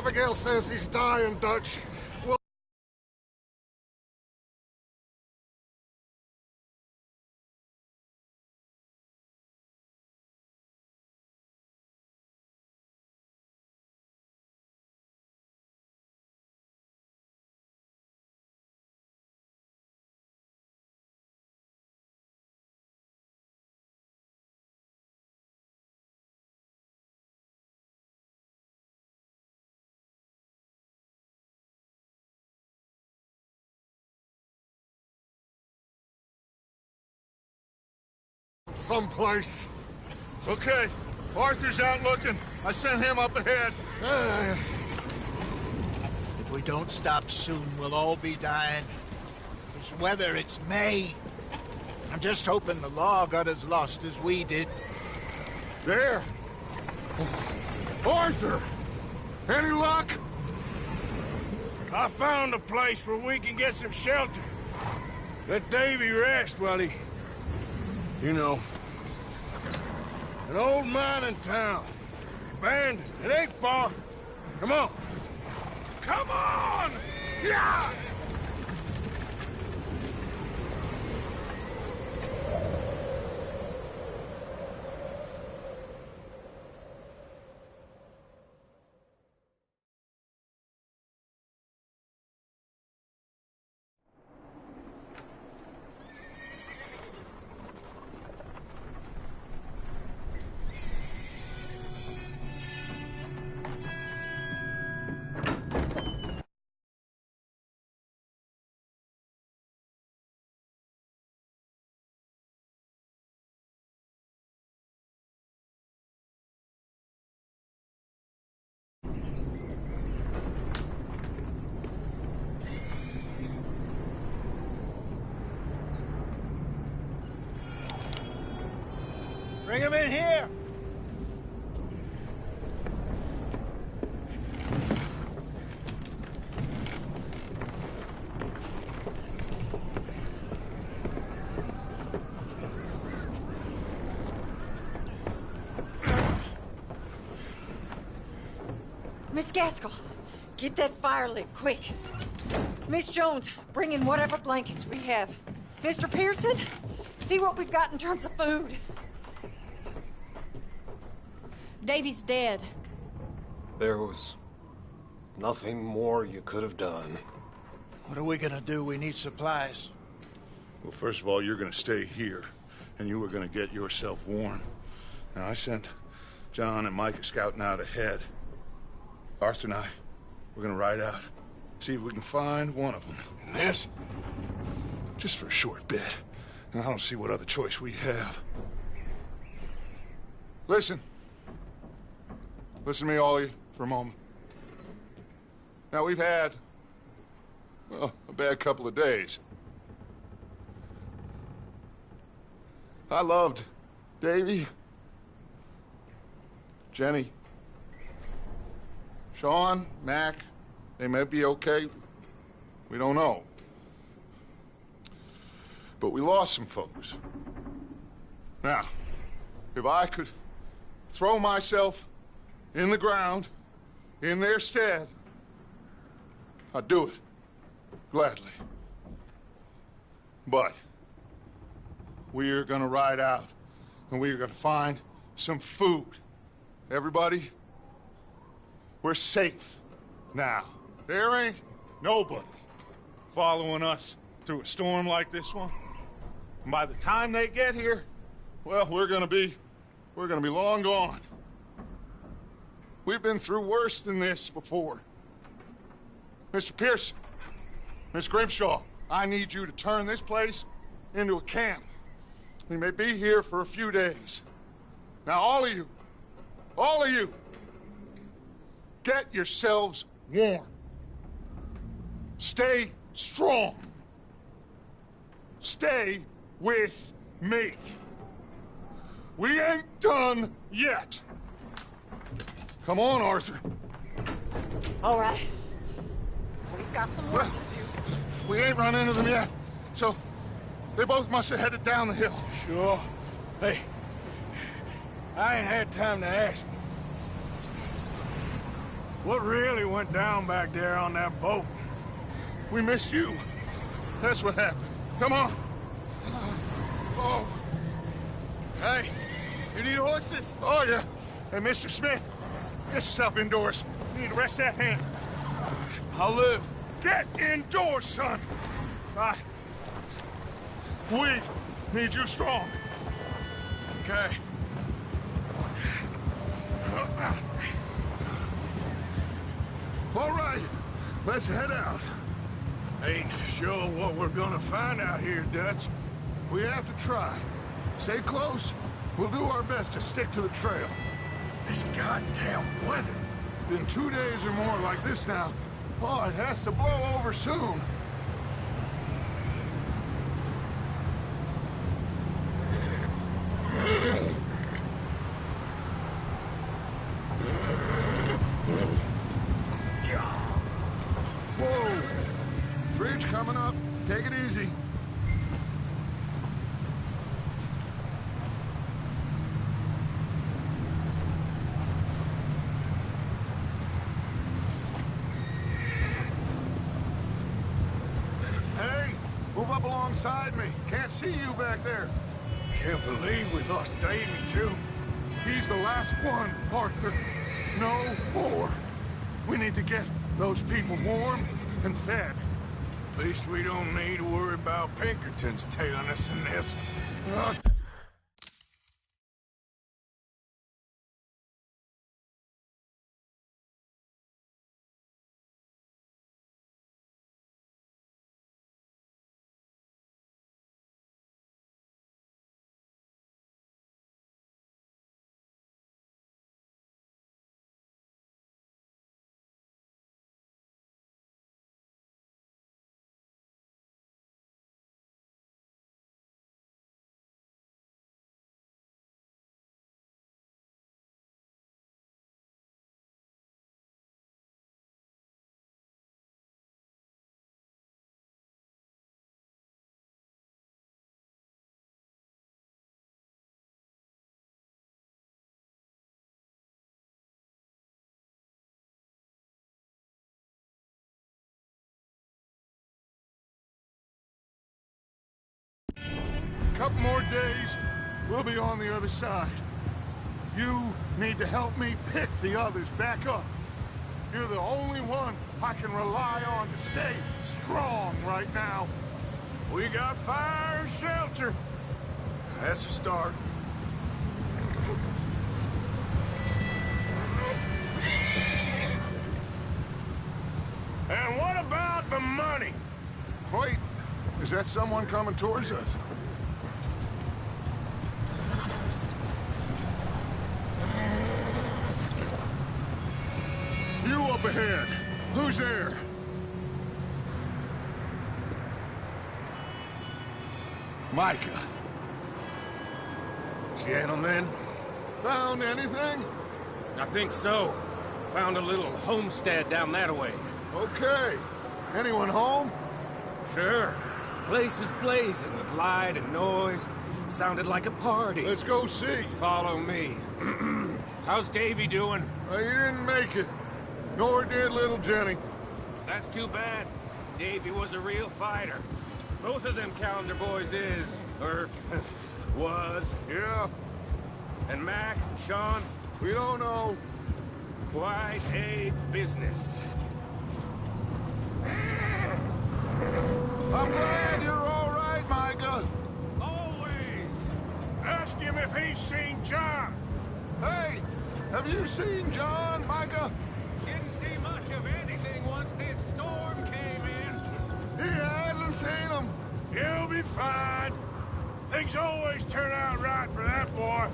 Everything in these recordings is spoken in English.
Abigail says he's dying, Dutch. Well, someplace. Okay, Arthur's out looking. I sent him up ahead. If we don't stop soon, we'll all be dying. This weather, it's May. I'm just hoping the law got as lost as we did. There! Arthur! Any luck? I found a place where we can get some shelter. Let Davy rest while he... You know. An old mining town. Abandoned. It ain't far. Come on. Come on! Yeah! Bring him in here! Miss Gaskell, get that fire lit, quick. Miss Jones, bring in whatever blankets we have. Mr. Pearson, see what we've got in terms of food. Davy's dead. There was nothing more you could have done. What are we gonna do? We need supplies. Well, first of all, you're gonna stay here, and you were gonna get yourself warm. Now, I sent John and Micah scouting out ahead. Arthur and I, we're gonna ride out, see if we can find one of them. And this, just for a short bit. And I don't see what other choice we have. Listen. Listen to me, all of you, for a moment. Now, we've had, well, a bad couple of days. I loved Davy, Jenny, Sean, Mac. They may be okay. We don't know. But we lost some folks. Now, if I could throw myself in the ground, in their stead, I'd do it, gladly. But we're gonna ride out, and we're gonna find some food. Everybody, we're safe now. There ain't nobody following us through a storm like this one. And by the time they get here, well, we're gonna be long gone. We've been through worse than this before. Mr. Pearson, Miss Grimshaw, I need you to turn this place into a camp. We may be here for a few days. Now, all of you, get yourselves warm. Stay strong. Stay with me. We ain't done yet. Come on, Arthur. All right. We've got some work to do. We ain't run into them yet, so they both must have headed down the hill. Sure. Hey, I ain't had time to ask. What really went down back there on that boat? We missed you. That's what happened. Come on. Oh. Hey, you need horses? Oh, yeah. Hey, Mr. Smith, get yourself indoors. You need to rest that hand. I'll live. Get indoors, son. We need you strong. Okay. All right, let's head out. Ain't sure what we're gonna find out here, Dutch. We have to try. Stay close. We'll do our best to stick to the trail. This goddamn weather. Been 2 days or more like this now. Oh, it has to blow over soon. Whoa! Bridge coming up. Take it easy. Hey, move up alongside me. Can't see you back there. Can't believe we lost Davy, too. He's the last one, Arthur. No more. We need to get those people warm and fed. At least we don't need to worry about Pinkertons tailing us in this. Couple more days, we'll be on the other side. You need to help me pick the others back up. You're the only one I can rely on to stay strong right now. We got fire and shelter. That's a start. And what about the money? Wait, is that someone coming towards us? You up ahead. Who's there? Micah. Gentlemen, Found anything? I think so. Found a little homestead down that way. Okay. Anyone home? Sure. Place is blazing with light and noise. Sounded like a party. Let's go see. Follow me. How's Davy doing? He didn't make it. Nor did little Jenny. That's too bad. Davy was a real fighter. Both of them calendar boys is, or was. Yeah, And Mac, Sean, we don't know. quite a business. I'm glad you're all right, Micah. Always. Ask him if he's seen John. Hey, have you seen John, Micah? Didn't see much of anything once this storm came in. He hasn't seen him. He'll be fine. Things always turn out right for that boy.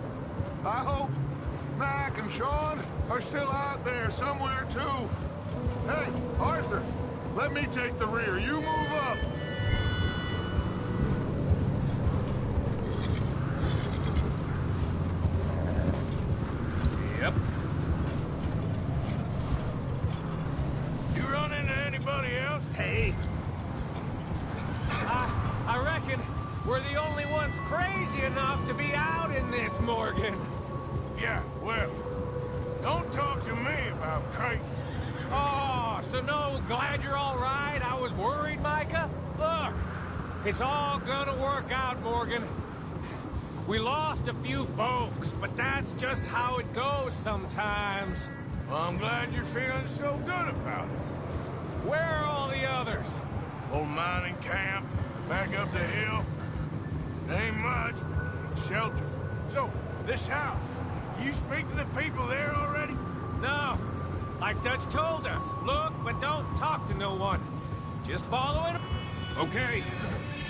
I hope Mac and Sean are still out there somewhere, too. Hey, Arthur, let me take the rear. You move up. Yep. You run into anybody else? Hey. I reckon we're the only ones crazy enough to be out in this, Morgan. Yeah, well, don't talk to me about crazy. Oh, so no, glad you're all right? I was worried, Micah. Look, it's all gonna work out, Morgan. We lost a few folks, but that's just how it goes sometimes. Well, I'm glad you're feeling so good about it. Where are all the others? Old mining camp, back up the hill. Ain't much, but shelter. So, this house, you speak to the people there already? No, like Dutch told us. Look, but don't talk to no one. Just follow it. Okay,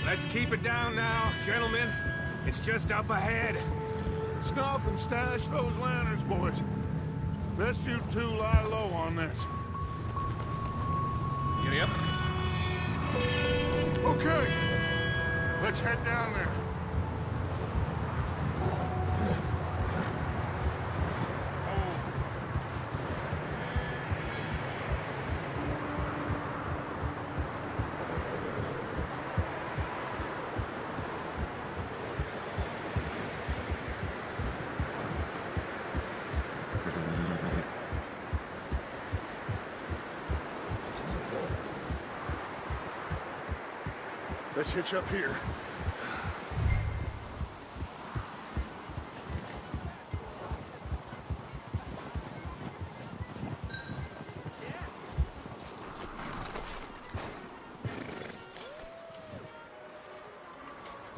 let's keep it down now, gentlemen. It's just up ahead. Snuff and stash those lanterns, boys. Best you two lie low on this. Giddy up. Okay, let's head down there. Let's hitch up here.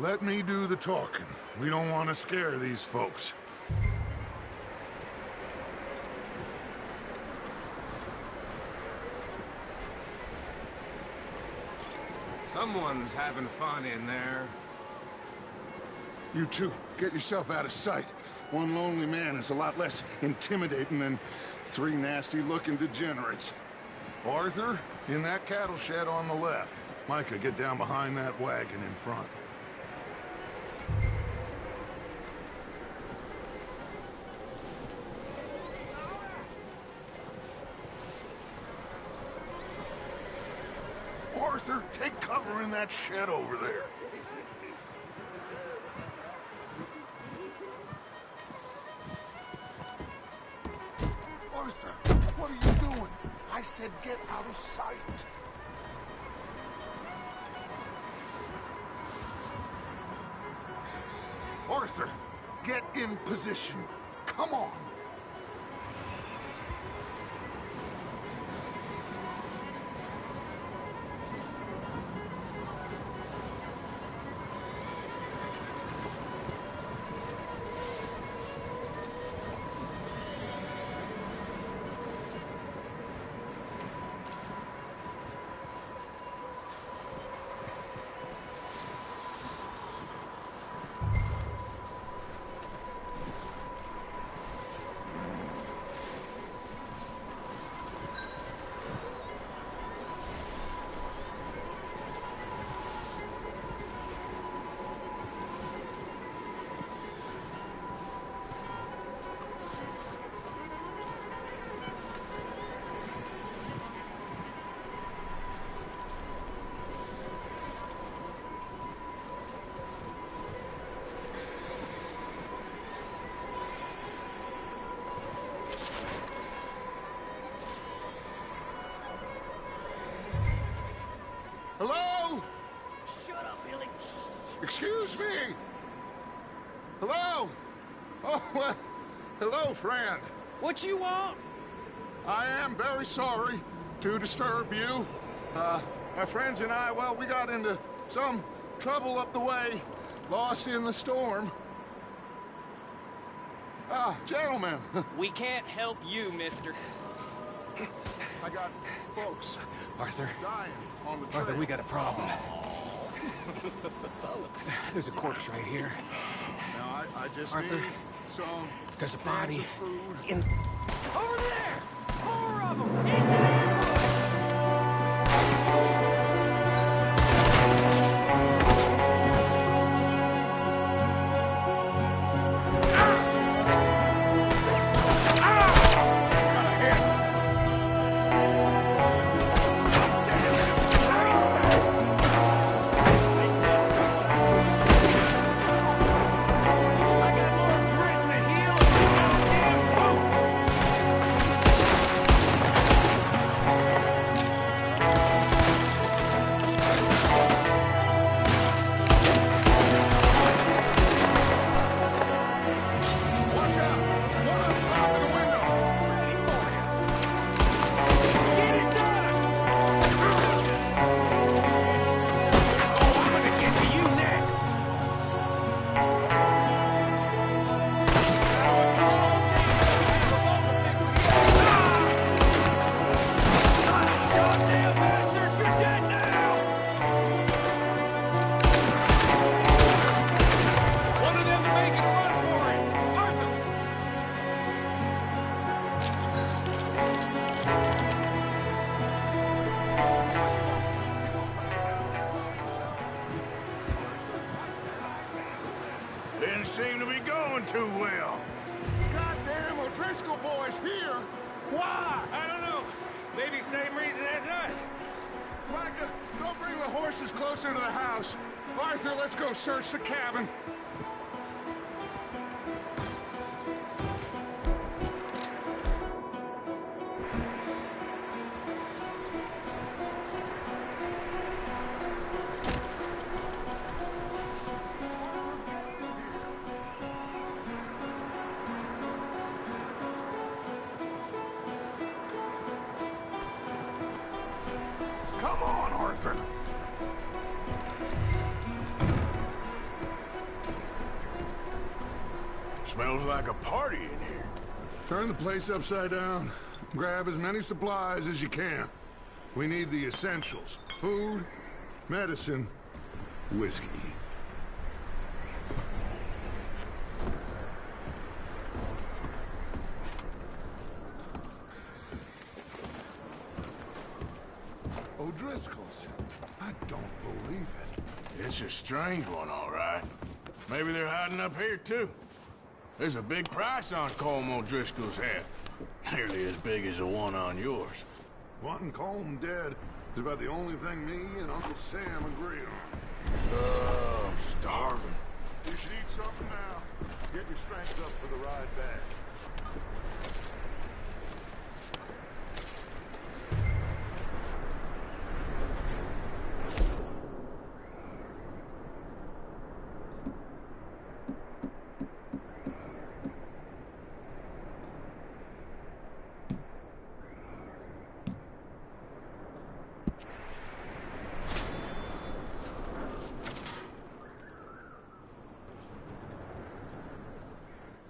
Let me do the talking. We don't want to scare these folks. Someone's having fun in there. You two, get yourself out of sight. One lonely man is a lot less intimidating than three nasty-looking degenerates. Arthur, in that cattle shed on the left. Micah, get down behind that wagon in front. Arthur, take cover in that shed over there. Arthur, what are you doing? I said get out of sight. Arthur, get in position. Come on. Hello? Shut up, Billy. Excuse me? Hello? Oh, well, hello, friend. What you want? I am very sorry to disturb you. My friends and I, well, we got into some trouble up the way, lost in the storm. Gentlemen. We can't help you, mister. I got folks Arthur. dying on the trail. Arthur, we got a problem. Folks. There's a corpse right here. Now, I just Arthur, need some there's a body food. in... Over there! 4 of them! Get there! seem to be going too well. Goddamn O'Driscoll boys here! Why? I don't know. Maybe same reason as us. Micah, go bring the horses closer to the house. Arthur, let's go search the cabin. Come on, Arthur. Smells like a party in here. Turn the place upside down. Grab as many supplies as you can. We need the essentials. Food, medicine, whiskey. O'Driscoll's. I don't believe it. It's a strange one, all right. Maybe they're hiding up here, too. There's a big price on Colm O'Driscoll's head. Nearly as big as the one on yours. Wanting Colm dead is about the only thing me and Uncle Sam agree on. Oh, I'm starving. You should eat something now. Get your strength up for the ride back.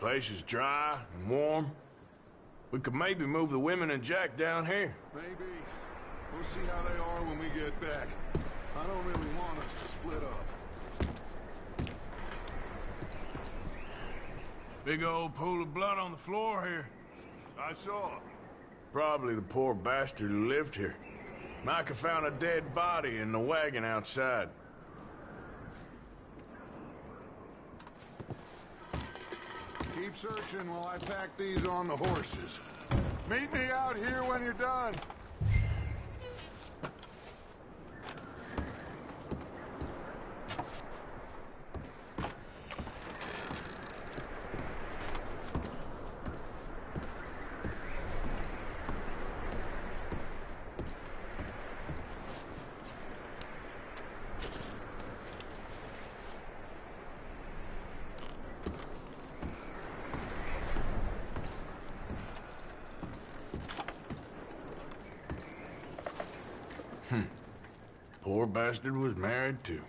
Place is dry and warm. We could maybe move the women and Jack down here. Maybe. We'll see how they are when we get back. I don't really want us to split up. Big old pool of blood on the floor here. I saw. Probably the poor bastard who lived here. Micah found a dead body in the wagon outside. Keep searching while I pack these on the horses. Meet me out here when you're done. Poor bastard was married too.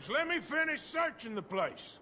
Just let me finish searching the place.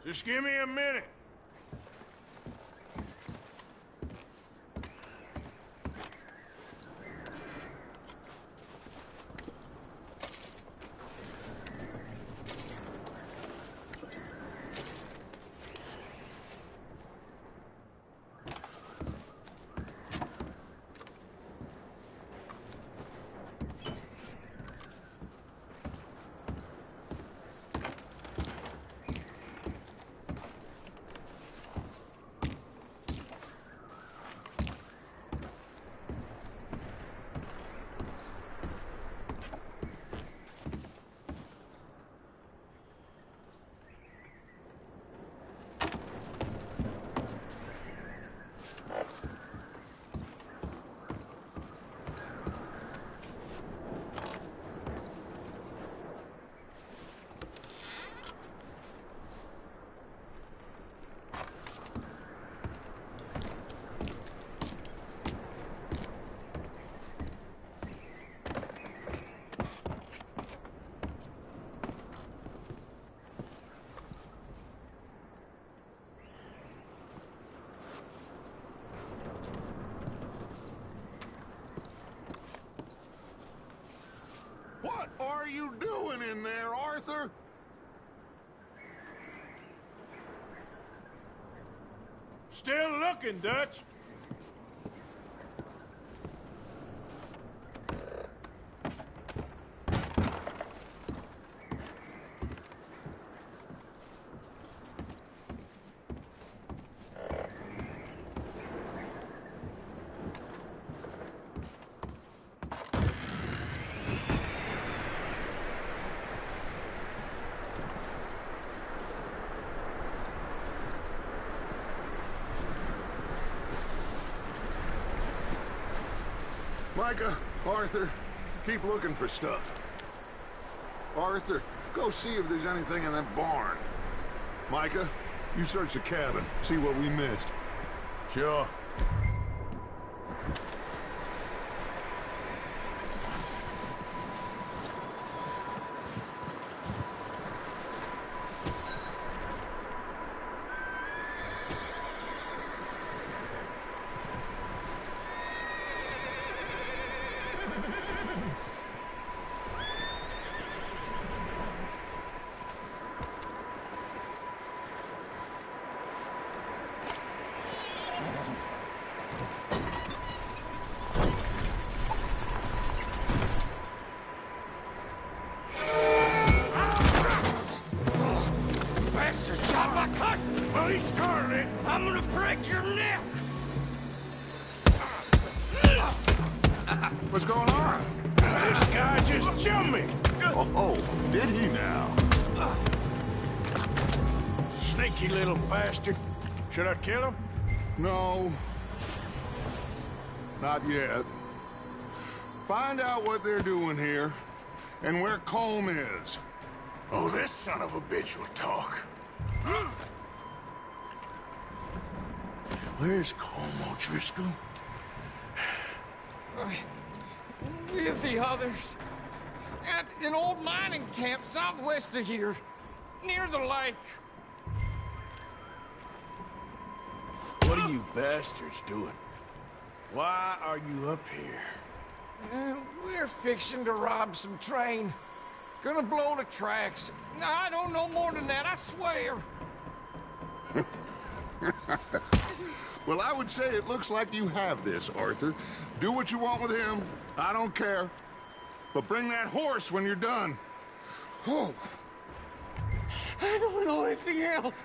Just give me a minute. What are you doing in there, Arthur? Still looking, Dutch. Micah, Arthur, keep looking for stuff. Arthur, go see if there's anything in that barn. Micah, you search the cabin, see what we missed. Sure. Well, he started it. I'm gonna break your neck. What's going on? This guy just jumped me. Oh, did he now? Sneaky little bastard. Should I kill him? No. Not yet. Find out what they're doing here and where Colm is. Oh, this son of a bitch will talk. Where's Colm O'Driscoll? With the others. At an old mining camp southwest of here. Near the lake. What are you bastards doing? Why are you up here? We're fixing to rob some train. Gonna blow the tracks. I don't know more than that, I swear. Well, I would say it looks like you have this, Arthur. Do what you want with him. I don't care. But bring that horse when you're done. Oh. I don't know anything else.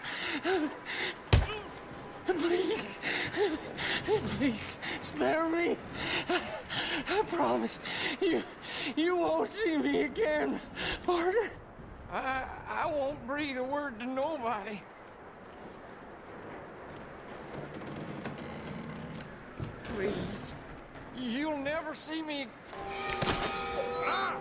Please. Please, spare me. I promise. You won't see me again, partner. I won't breathe a word to nobody. Please. You'll never see me. Ah!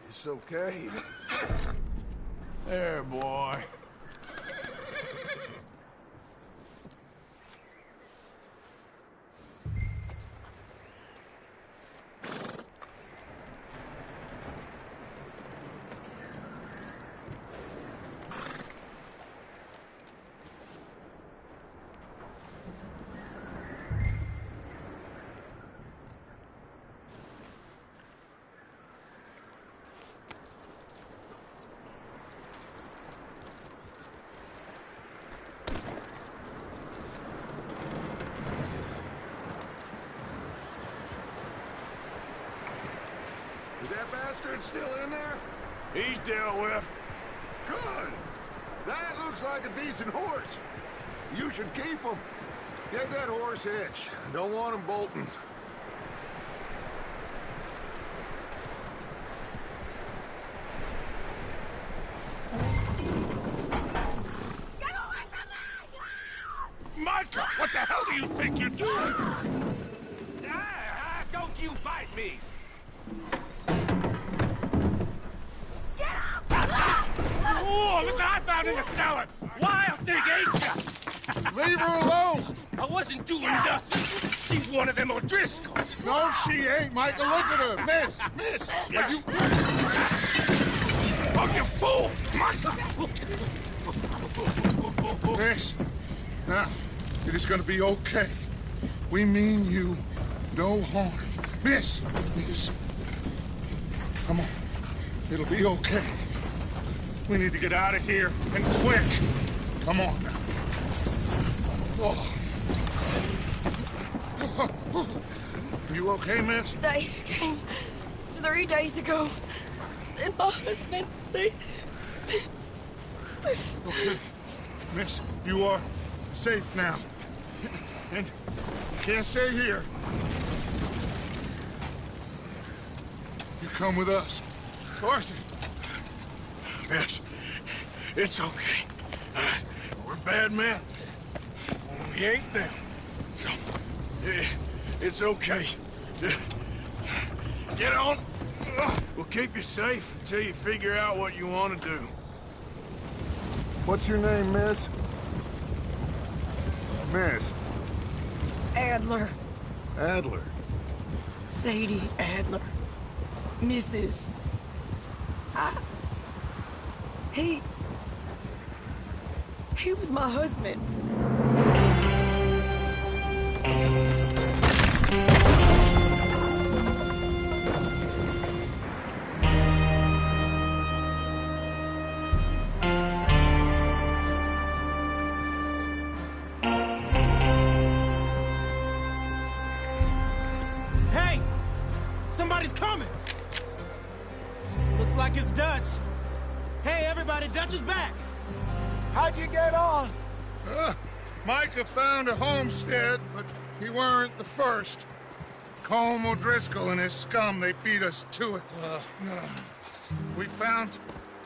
It's okay. There, boy. Is that bastard still in there? He's dealt with. Good. That looks like a decent horse. You should keep him. Get that horse hitched. Don't want him bolting. Micah, what the hell do you think you're doing? Don't you bite me! Oh, look what I found in the cellar! Wild thing, ain't ya? Leave her alone! I wasn't doing nothing. She's one of them O'Driscolls. No, she ain't, Micah. Look at her. Miss! Miss! Are you... Oh, you fool! Micah! Miss, now, it is gonna be okay. We mean you no harm. Miss! Miss. Come on. It'll be okay. We need to get out of here, and quick. Come on now. Oh. You okay, miss? They came 3 days ago. And my husband, they... Okay. Miss, you are safe now. And you can't stay here. You come with us. Arthur. Miss, it's okay. We're bad men. We ain't them. It's okay. Get on. We'll keep you safe until you figure out what you want to do. What's your name, miss? Miss. Adler. Adler. Sadie Adler. Mrs. He was my husband. Hey! Somebody's coming! Looks like it's Dutch. Hey, everybody, Dutch is back! How'd you get on? Micah found a homestead, but he weren't the first. Colm O'Driscoll and his scum, they beat us to it. We found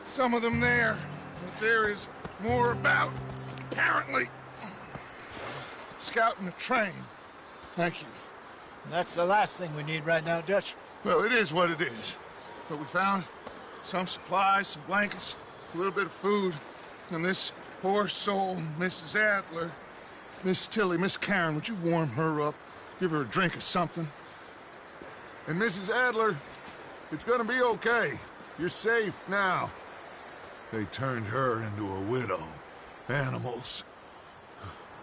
some of them there, but there is more about, apparently. Scouting the train. Thank you. That's the last thing we need right now, Dutch. Well, it is what it is. But we found some supplies, some blankets, a little bit of food, and this poor soul, Mrs. Adler, Miss Tilly, Miss Karen, would you warm her up? Give her a drink or something? And Mrs. Adler, it's gonna be okay. You're safe now. They turned her into a widow. Animals.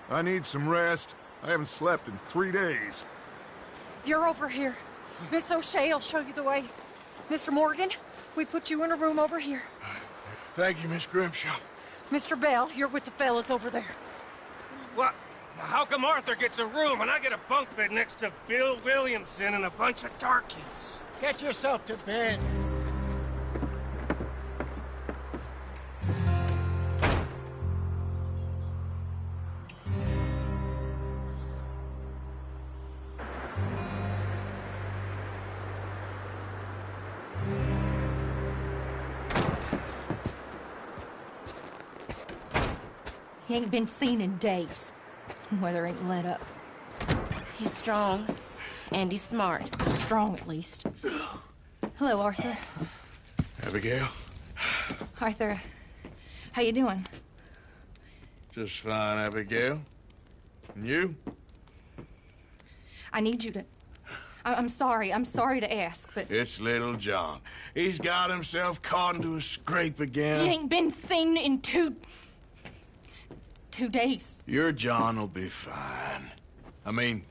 I need some rest. I haven't slept in 3 days. You're over here. Miss O'Shea will show you the way. Mr. Morgan, we put you in a room over here. Thank you, Miss Grimshaw. Mr. Bell, you're with the fellas over there. What? How come Arthur gets a room and I get a bunk bed next to Bill Williamson and a bunch of darkies? Get yourself to bed. He ain't been seen in days. Weather ain't let up. He's strong, and he's smart. Strong, at least. Hello, Arthur. Abigail? Arthur, how you doing? Just fine, Abigail. And you? I need you to... I'm sorry to ask, but... It's little John. He's got himself caught into a scrape again. He ain't been seen in two days. Your John will be fine. I mean,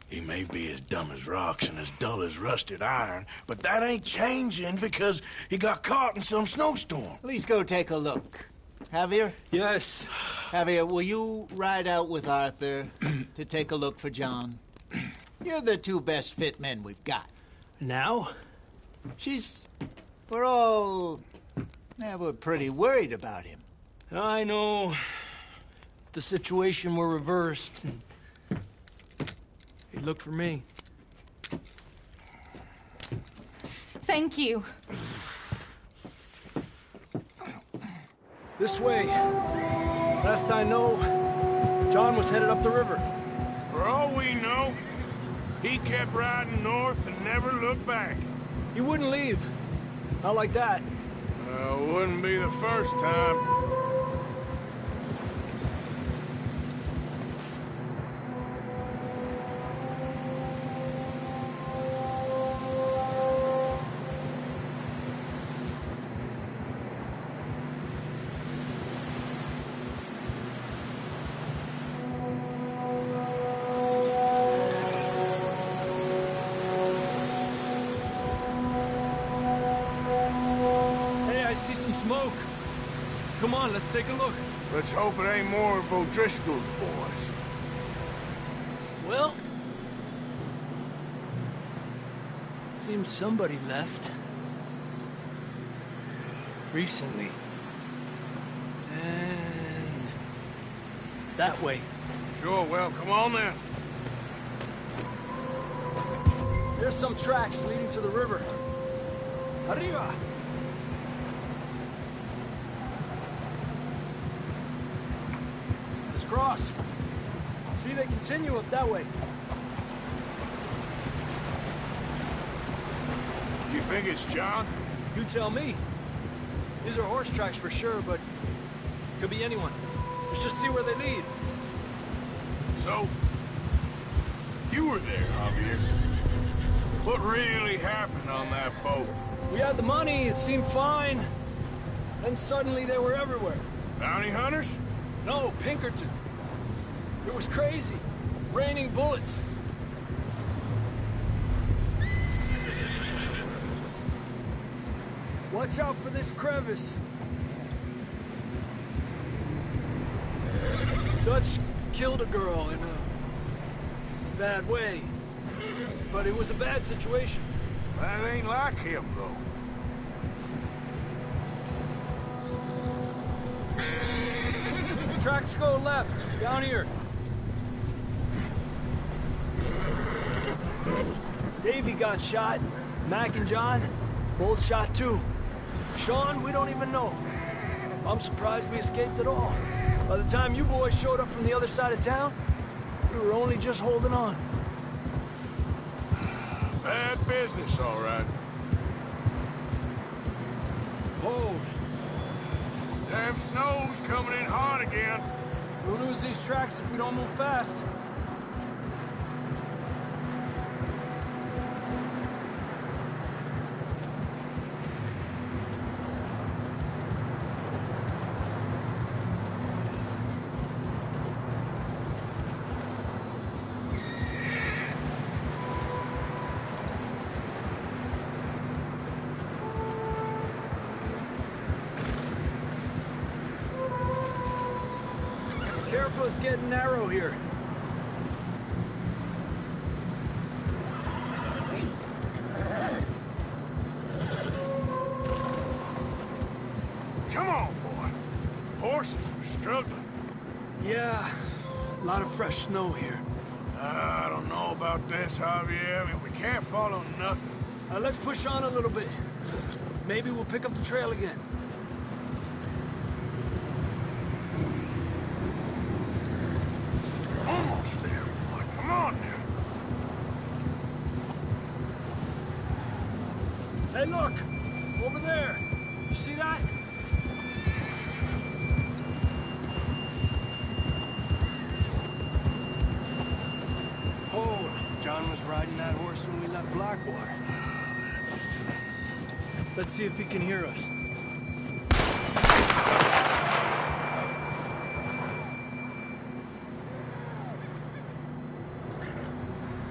he may be as dumb as rocks and as dull as rusted iron, but that ain't changing because he got caught in some snowstorm. Please go take a look. Javier? Yes. Javier, will you ride out with Arthur to take a look for John? You're the two best fit men we've got. Now? We're all... Yeah, we're pretty worried about him. I know. If the situation were reversed, and he'd look for me. Thank you. This way. Last I know, John was headed up the river. For all we know, he kept riding north and never looked back. He wouldn't leave. Not like that. Wouldn't be the first time. Smoke. Come on, let's take a look. Let's hope it ain't more of O'Driscoll's boys. Well, seems somebody left. Recently. And that way. Sure, well, come on then. There's some tracks leading to the river. Arriba! Let's cross. See, they continue up that way. You think it's John? You tell me. These are horse tracks for sure, but could be anyone. Let's just see where they lead. So, you were there, Javier. What really happened on that boat? We had the money, it seemed fine. Then suddenly they were everywhere. Bounty hunters? No, Pinkertons. It was crazy. Raining bullets. Watch out for this crevice. Dutch killed a girl in a bad way. But it was a bad situation. That ain't like him, though. Tracks go left, down here. Davey got shot. Mac and John, both shot too. Sean, we don't even know. I'm surprised we escaped at all. By the time you boys showed up from the other side of town, we were only just holding on. Bad business, all right. Hold. Damn snow's coming in hard again. We'll lose these tracks if we don't move fast. Careful, it's getting narrow here. Come on, boy. Horses are struggling. Yeah, a lot of fresh snow here. I don't know about this, Javier. I mean, we can't follow nothing. Let's push on a little bit. Maybe we'll pick up the trail again. Almost there, boy. Come on now. Hey, look! Over there. You see that? Oh, John was riding that horse when we left Blackwater. Let's see if he can hear us.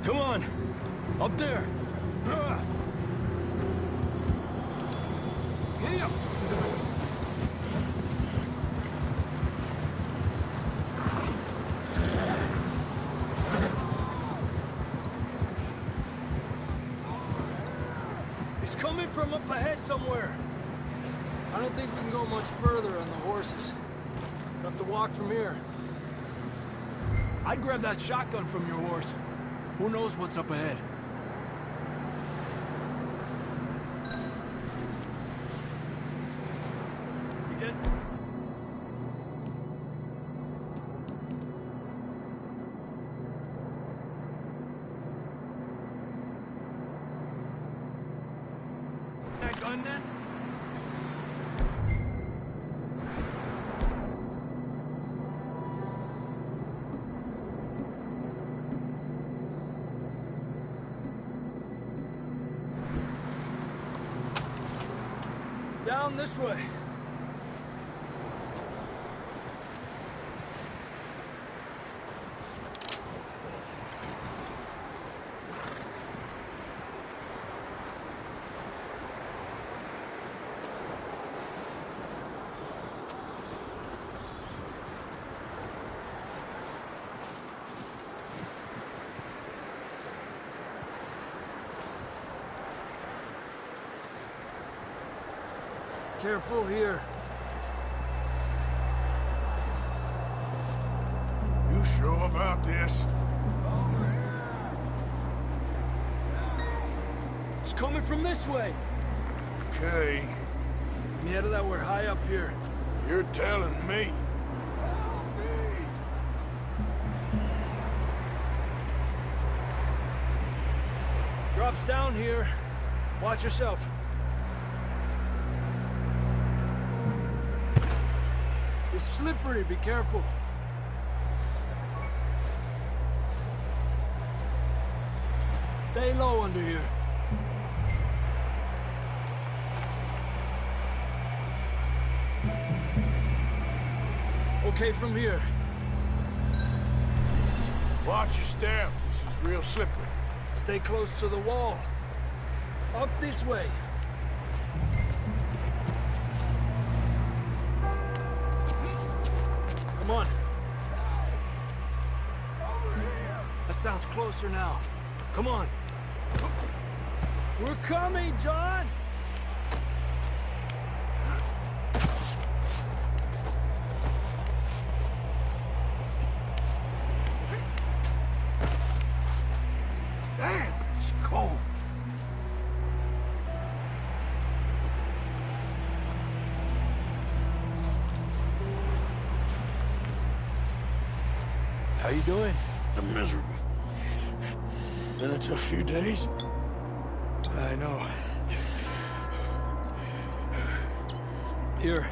Come on! Up there! Giddy up! It's coming from up ahead somewhere. I don't think we can go much further on the horses. We'll have to walk from here. I'd grab that shotgun from your horse. Who knows what's up ahead? You good? That gun then? Down this way. Careful here. You sure about this? It's coming from this way. Okay, Yeah, that we're high up here. you're telling me. Drops down here. Watch yourself. It's slippery, be careful. Stay low under here. Okay from here. Watch your step. This is real slippery. Stay close to the wall. Up this way. Come on. That sounds closer now. Come on. We're coming, John! Damn, it's cold. How you doing? I'm miserable. Been a tough few days. I know. Here.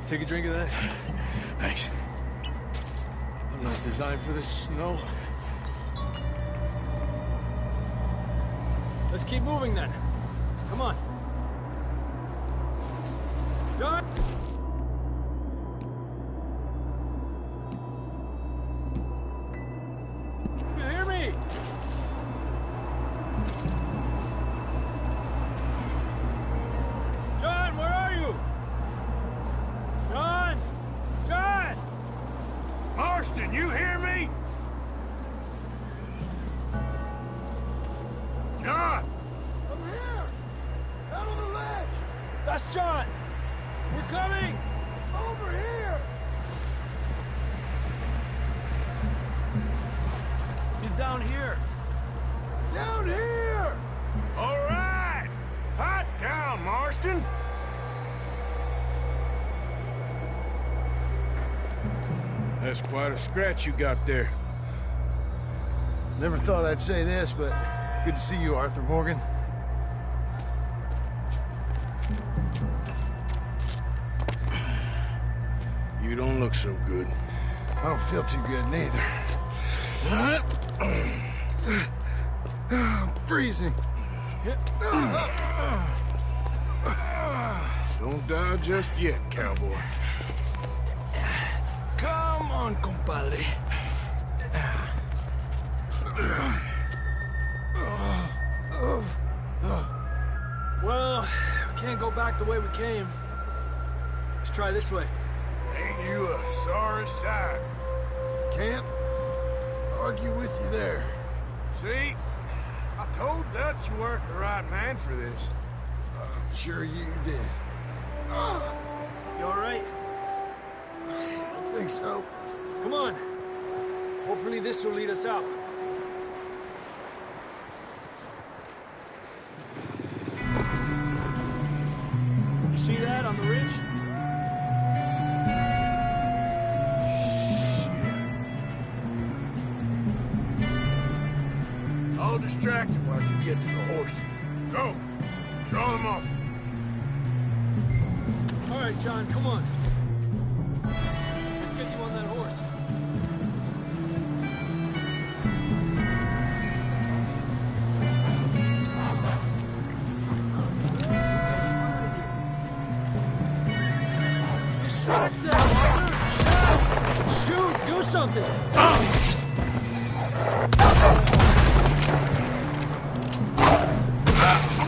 Take a drink of that. Thanks. I'm not designed for this snow. Let's keep moving then. Come on. John! You hear me? John, where are you? John! John! Marston, you hear me? John! I'm here! Out on the ledge! That's John! We're coming! Over here! He's down here. Down here! All right! Hot down, Marston! That's quite a scratch you got there. Never thought I'd say this, but good to see you, Arthur Morgan. You don't look so good. I don't feel too good neither. I'm freezing. Don't die just yet, cowboy. Come on, compadre. Well, we can't go back the way we came. Let's try this way. Ain't you a sorry sight? Can't argue with you there. See? I told Dutch you weren't the right man for this. I'm sure you did. You all right? I think so. Come on. Hopefully this will lead us out. You see that on the ridge? I'll distract him while you get to the horses. Go! Draw them off. All right, John, come on. Let's get you on that horse. Distract them, Arthur! Shoot! Do something!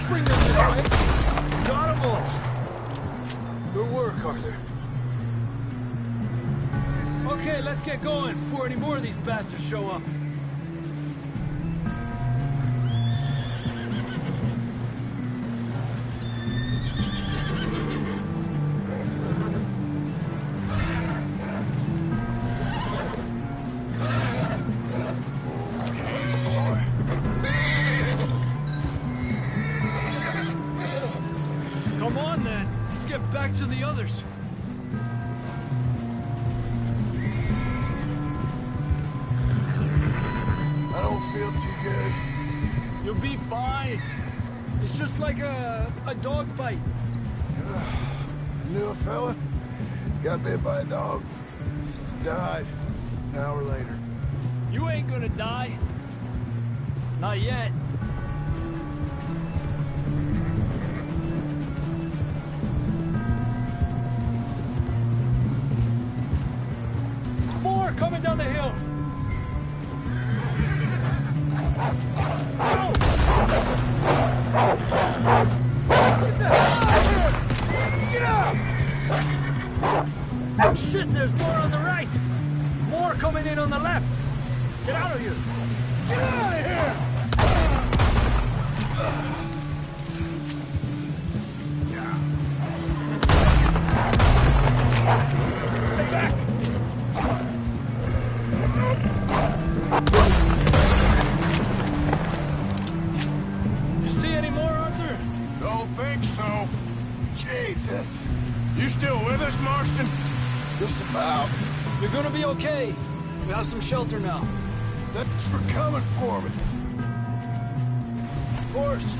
Bring them this way. Got them all. Good work, Arthur. Okay, let's get going before any more of these bastards show up. Come on, then. Let's get back to the others. I don't feel too good. You'll be fine. It's just like a dog bite. Knew a fella, got bit by a dog, died an hour later. You ain't gonna die. Not yet. More coming down the hill. Get up! Shit, there's more on the right. More coming in on the left. Get out of here. Get out of here! Stay back. You see any more, Arthur? Don't think so. Jesus! You still with us, Marston? Just about. You're gonna be okay. We have some shelter now. Thanks for coming for me. Of course.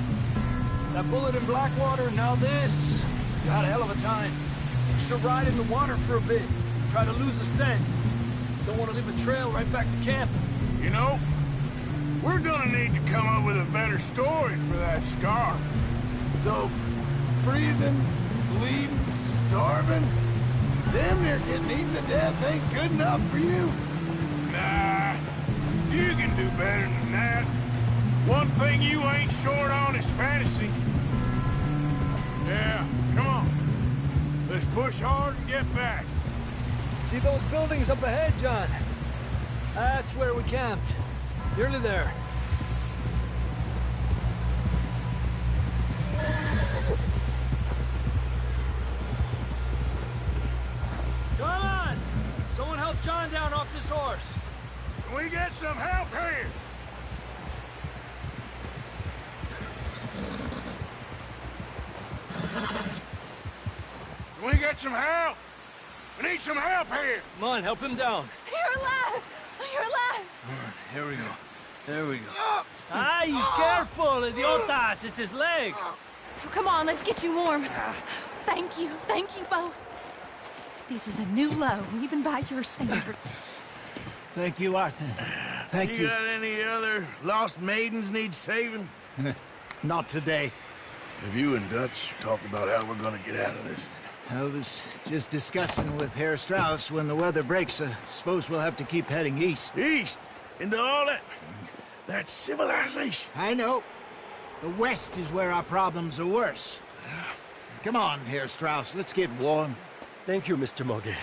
That bullet in Blackwater, now this. You had a hell of a time. Should ride in the water for a bit. Try to lose the scent. Don't want to leave a trail right back to camp. You know, we're gonna need to come up with a better story for that scar. So, freezing, bleeding, starving, damn near getting eaten to death ain't good enough for you? Nah, you can do better than that. One thing you ain't short on is fantasy. Yeah, come on. Let's push hard and get back. See those buildings up ahead, John? That's where we camped. Nearly there. Come on! Someone help John down off this horse. Can we get some help here? Can we get some help? We need some help here. Come on, help him down. You're alive! You're alive! Here we go. There we go. Ay, careful, idiotas! It's his leg! Come on, let's get you warm. Thank you both. This is a new low, even by your standards. Thank you, Arthur. Thank you. You got any other lost maidens need saving? Not today. Have you and Dutch talked about how we're gonna get out of this? I was just discussing with Herr Strauss when the weather breaks. Suppose we'll have to keep heading east. East? Into all that civilization? I know. The west is where our problems are worse. Come on, Herr Strauss, let's get warm. Thank you, Mr. Morgan.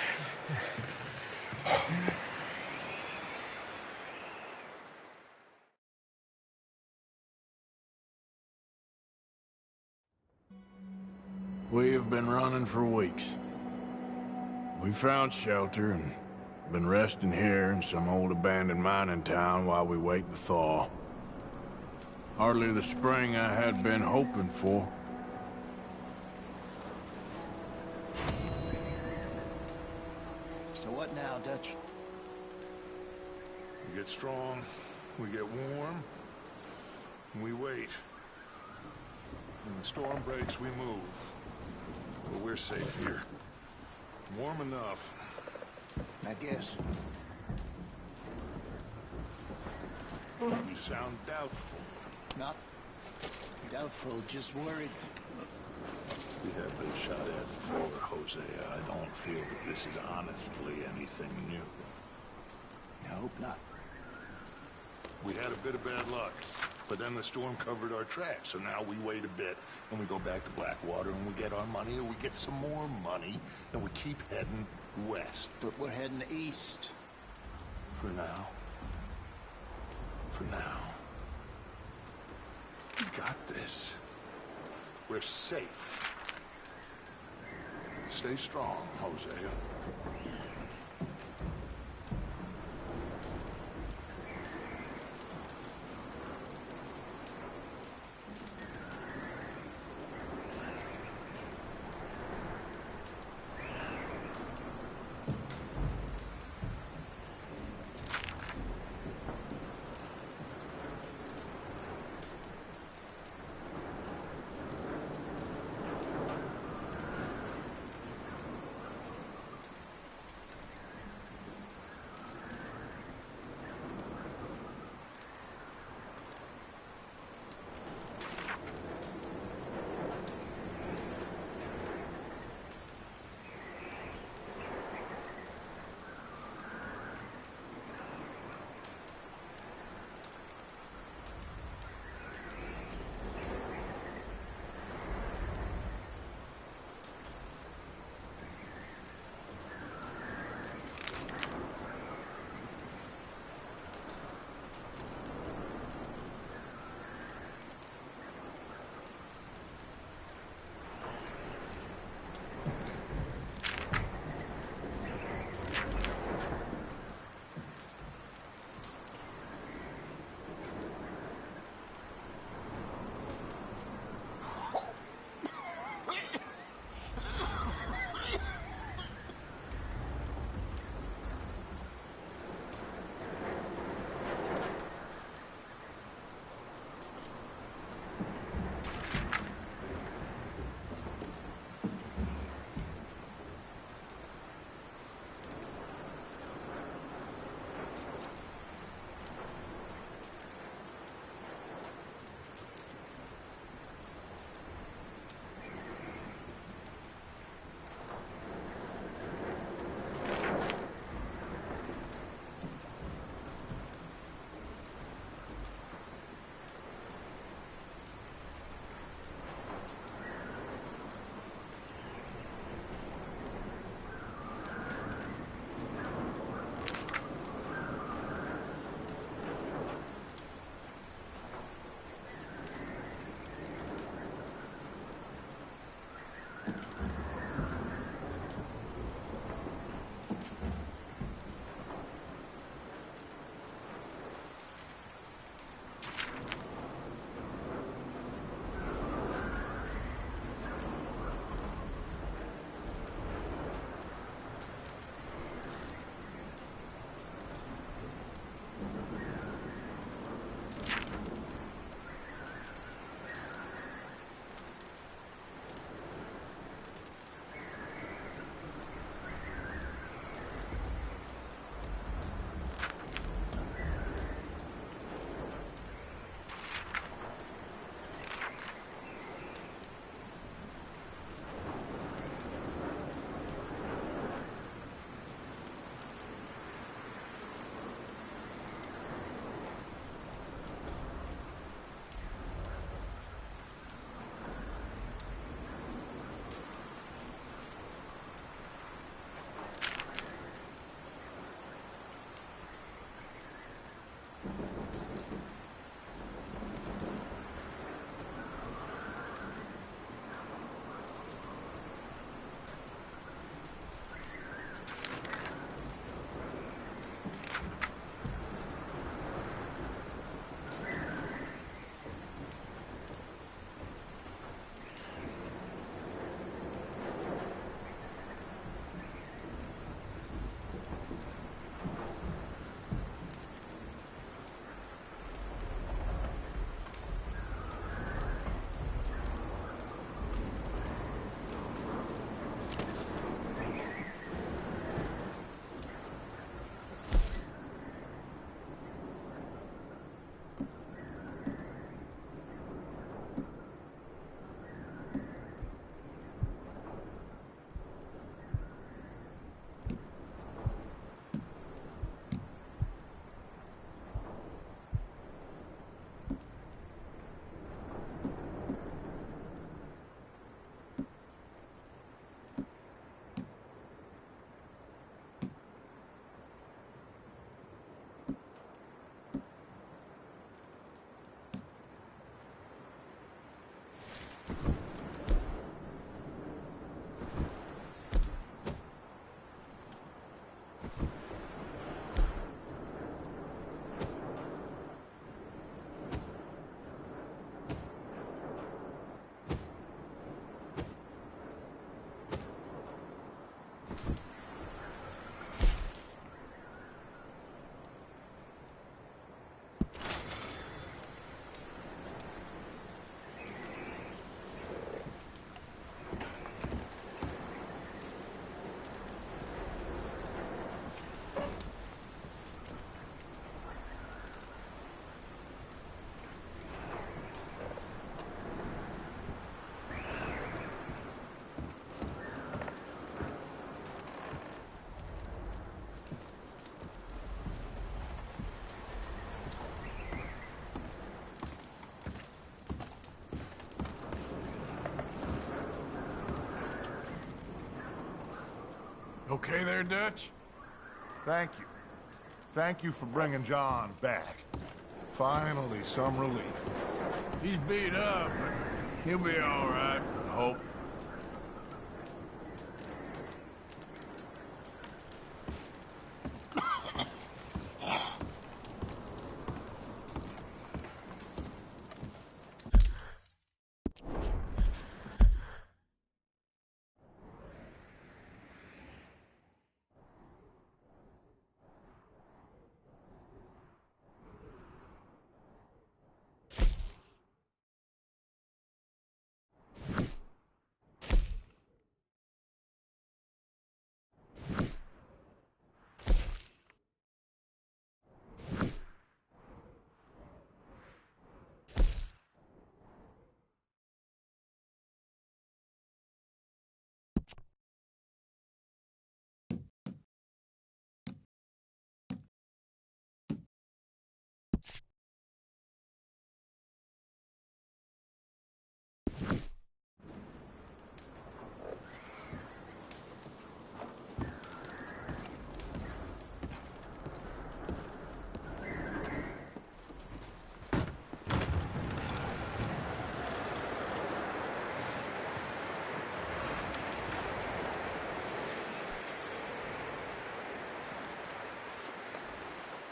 We have been running for weeks. We found shelter and been resting here in some old abandoned mining town while we wait the thaw. Hardly the spring I had been hoping for. So what now, Dutch? We get strong, we get warm, and we wait. When the storm breaks, we move. But we're safe here. Warm enough. I guess. You sound doubtful. Not doubtful, just worried. We have been shot at before, Hosea. I don't feel that this is honestly anything new. I hope not. We had a bit of bad luck, but then the storm covered our tracks, so now we wait a bit, and we go back to Blackwater, and we get our money, or we get some more money, and we keep heading west. But we're heading east. For now. For now. We got this. We're safe. Stay strong, Hosea. Okay there, Dutch? Thank you. Thank you for bringing John back. Finally, some relief. He's beat up, but he'll be all right, I hope.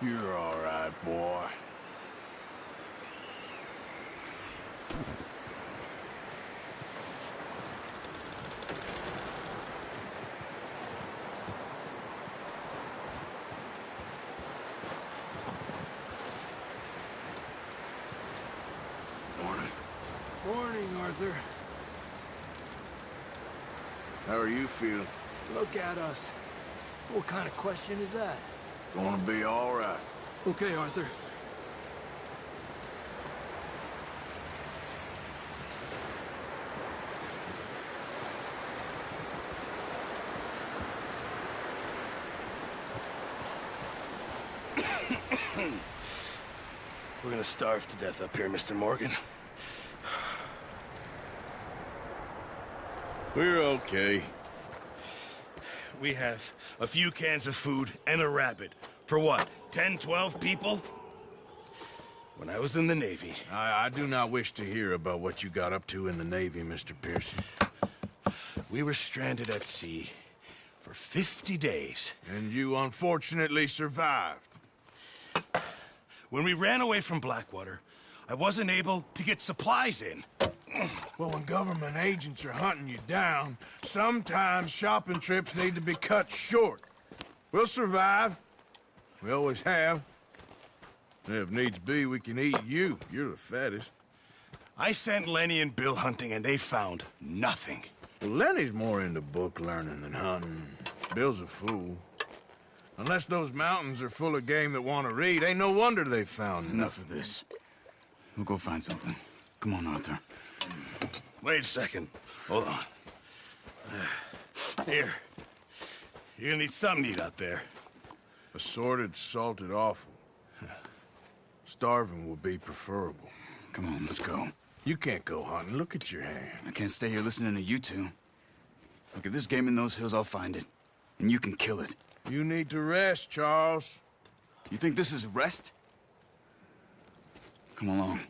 You're all right, boy. Morning. Morning, Arthur. How are you feeling? Look at us. What kind of question is that? Gonna be all right. Okay, Arthur. We're gonna starve to death up here, Mr. Morgan. We're okay. We have a few cans of food and a rabbit. For what, 10, 12 people? When I was in the Navy... I do not wish to hear about what you got up to in the Navy, Mr. Pearson. We were stranded at sea for 50 days. And you unfortunately survived. When we ran away from Blackwater, I wasn't able to get supplies in. Well, when government agents are hunting you down, sometimes shopping trips need to be cut short. We'll survive. We always have. And if needs be, we can eat you. You're the fattest. I sent Lenny and Bill hunting, and they found nothing. Well, Lenny's more into book learning than hunting. Bill's a fool. Unless those mountains are full of game that want to read, ain't no wonder they found Enough of this. We'll go find something. Come on, Arthur. Wait a second. Hold on. Here. You're gonna need something to eat out there. Assorted, salted offal. Starving would be preferable. Come on, let's go. You can't go hunting. Look at your hand. I can't stay here listening to you two. Look, if there's game in those hills, I'll find it. And you can kill it. You need to rest, Charles. You think this is rest? Come along.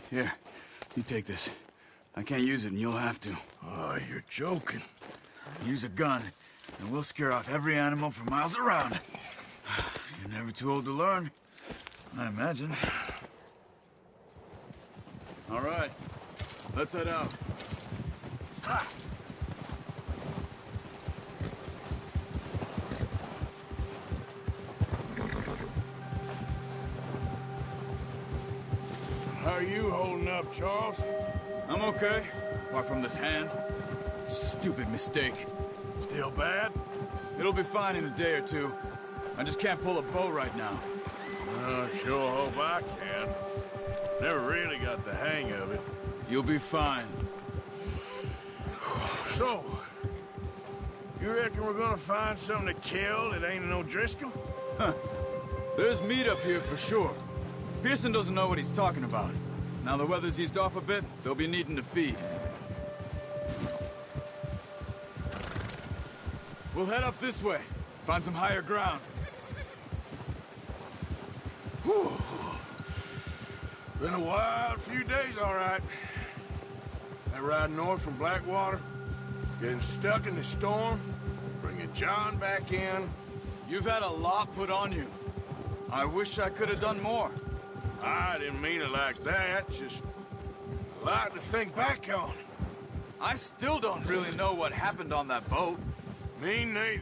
Here, you take this. I can't use it, and you'll have to. Oh, you're joking. Use a gun, and we'll scare off every animal for miles around. You're never too old to learn, I imagine. All right, let's head out. Ha! How are you holding up, Charles? I'm okay, apart from this hand. Stupid mistake. Still bad? It'll be fine in a day or two. I just can't pull a bow right now. Sure hope I can. Never really got the hang of it. You'll be fine. So, you reckon we're gonna find something to kill that ain't no Driscoll? Huh. There's meat up here for sure. Pearson doesn't know what he's talking about. Now the weather's eased off a bit, they'll be needing to feed. We'll head up this way. Find some higher ground. Whew. Been a wild few days, all right. That ride north from Blackwater, getting stuck in the storm, bringing John back in. You've had a lot put on you. I wish I could have done more. I didn't mean it like that, just a lot to think back on. I still don't really know what happened on that boat. Me neither.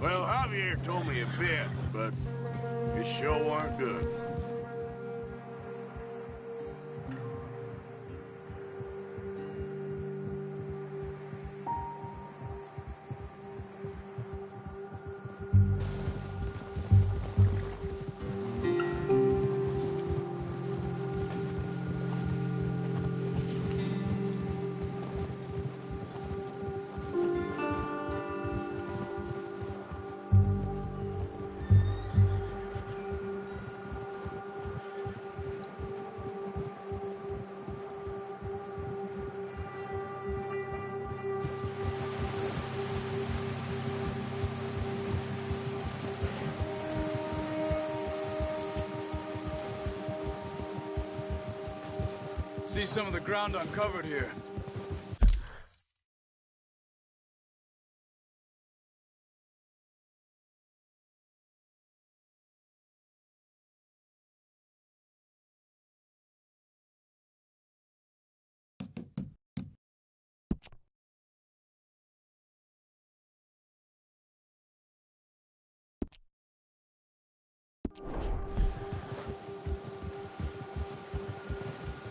Well, Javier told me a bit, but it sure weren't good. See some of the ground uncovered here.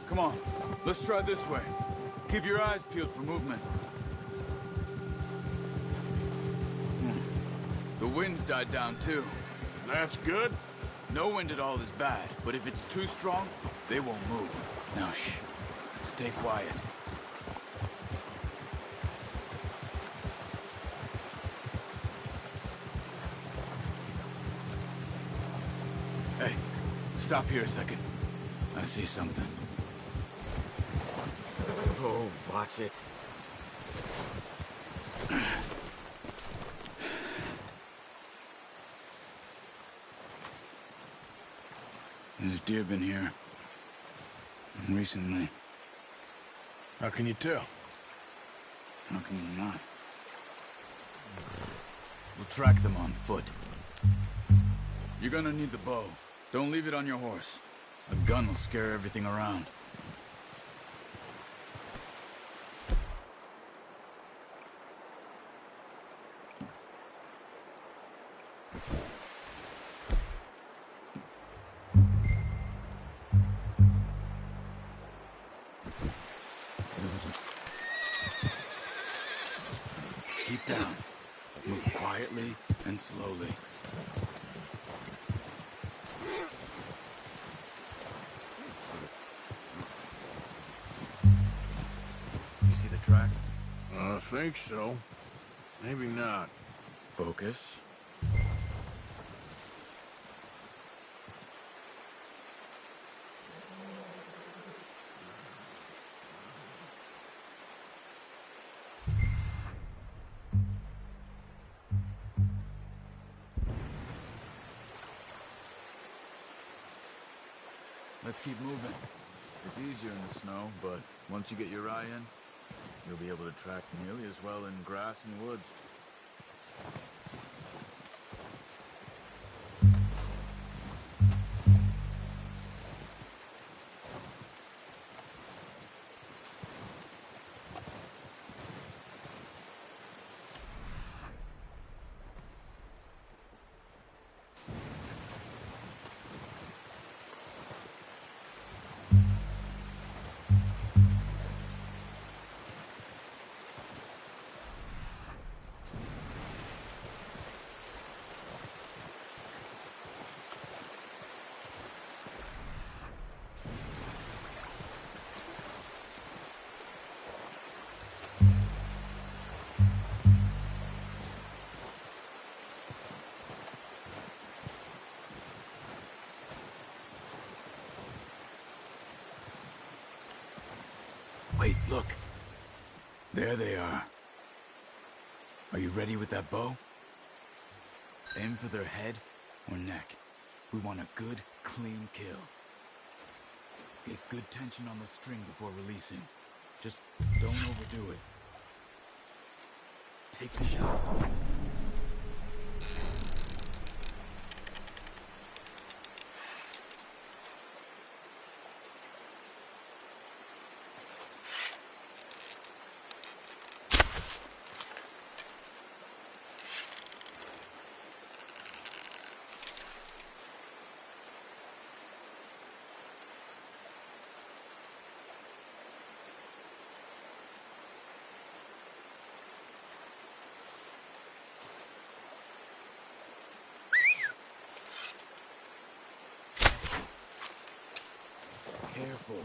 Come on, let's try this way. Keep your eyes peeled for movement. The wind's died down too. That's good. No wind at all is bad, but if it's too strong, they won't move. Now shh, stay quiet. Hey, stop here a second. I see something. Oh, watch it. There's deer been here. Recently. How can you tell? How can you not? We'll track them on foot. You're gonna need the bow. Don't leave it on your horse. A gun will scare everything around. Keep down. Move quietly and slowly. You see the tracks? I think so. Maybe not. Focus. Let's keep moving. It's easier in the snow, but once you get your eye in, you'll be able to track nearly as well in grass and woods. Wait, look. There they are. Are you ready with that bow? Aim for their head or neck. We want a good, clean kill. Get good tension on the string before releasing. Just don't overdo it. Take the shot. Careful.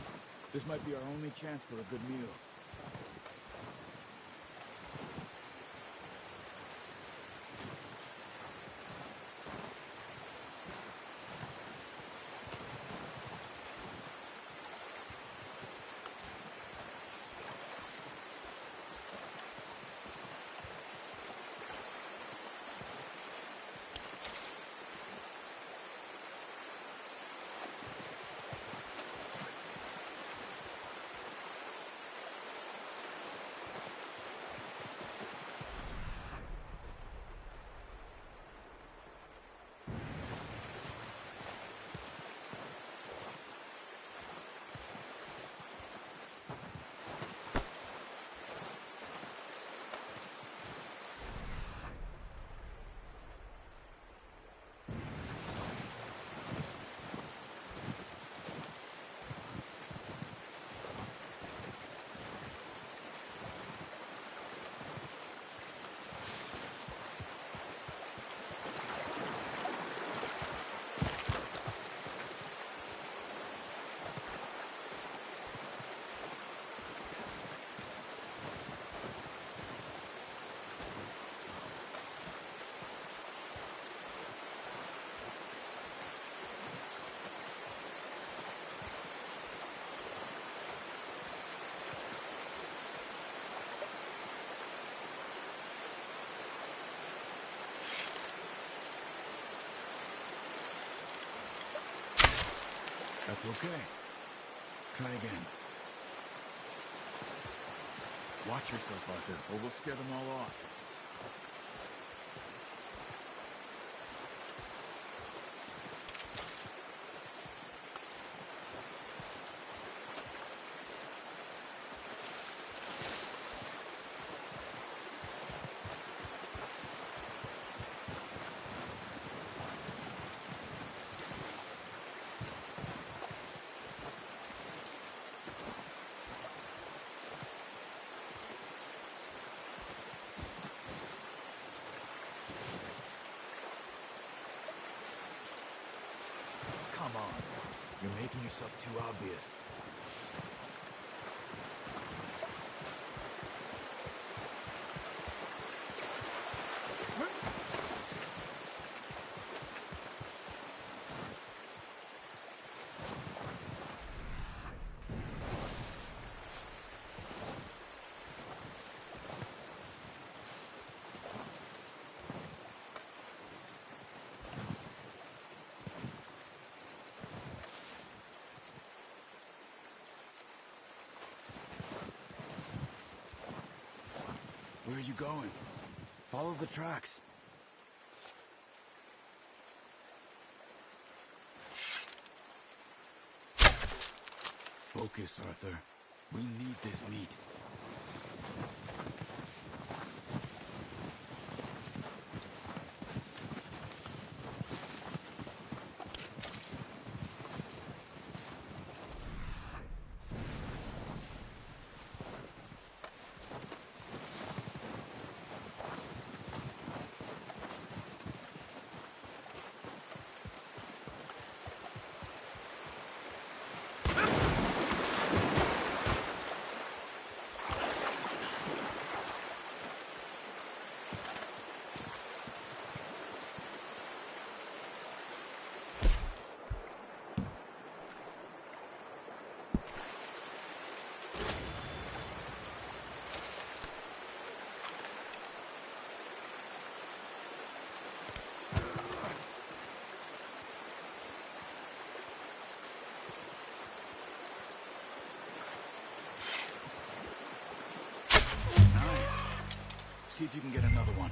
This might be our only chance for a good meal. That's okay. Try again. Watch yourself, Arthur, or we'll scare them all off. Come on. You're making yourself too obvious. Where are you going? Follow the tracks. Focus, Arthur. We need this meat. See if you can get another one.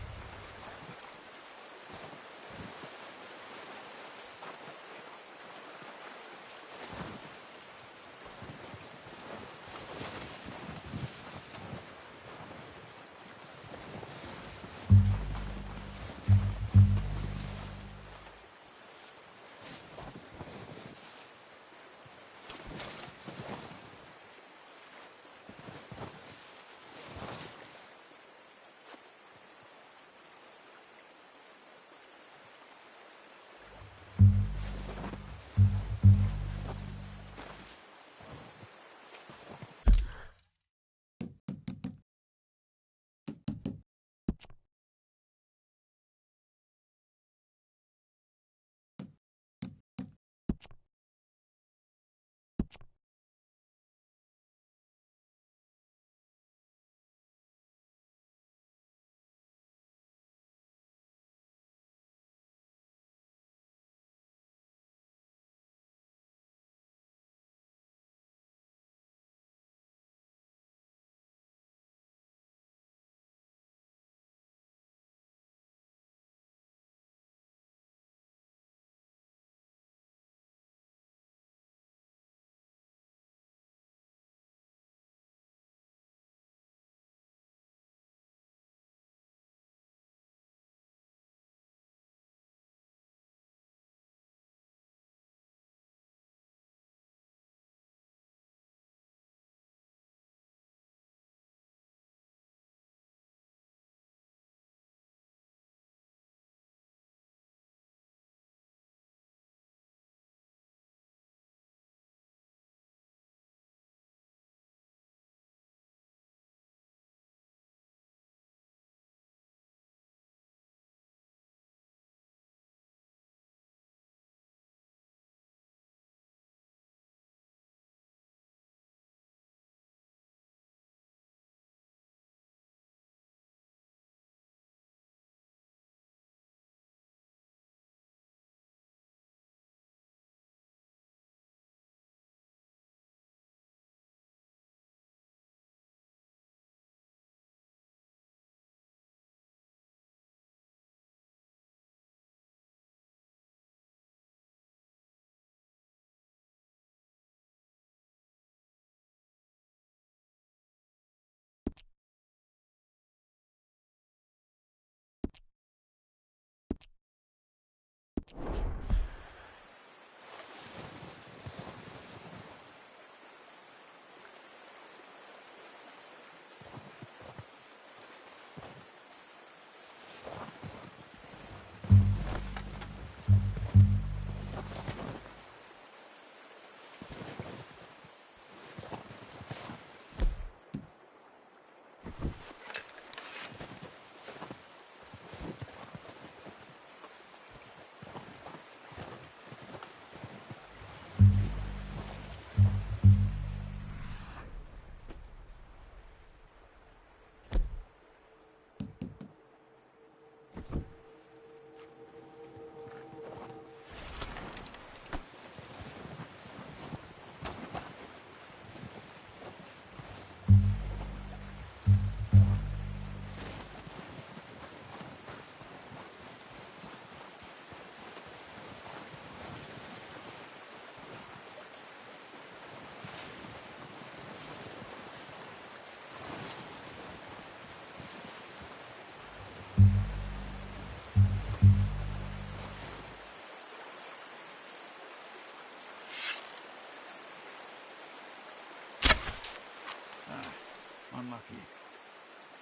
Unlucky.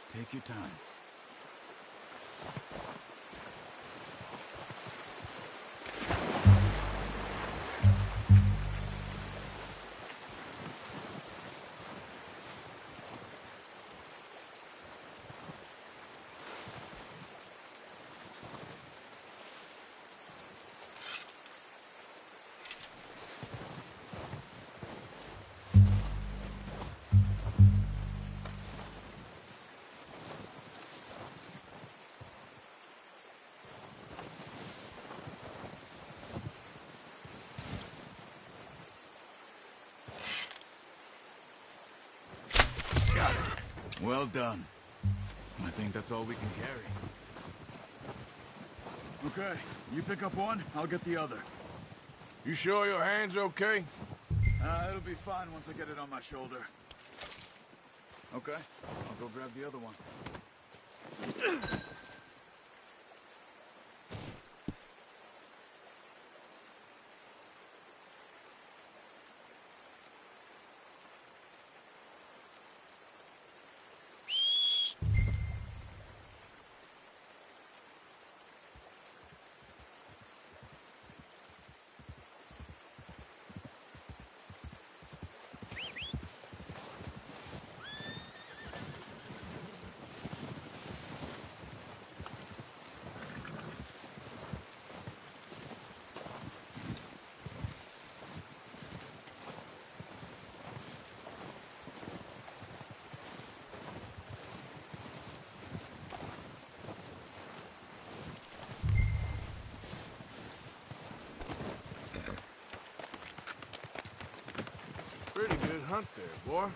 Take your time. Well done. I think that's all we can carry. Okay, you pick up one, I'll get the other. You sure your hand's okay? It'll be fine once I get it on my shoulder. Okay, I'll go grab the other one. Pretty good hunt there, boy.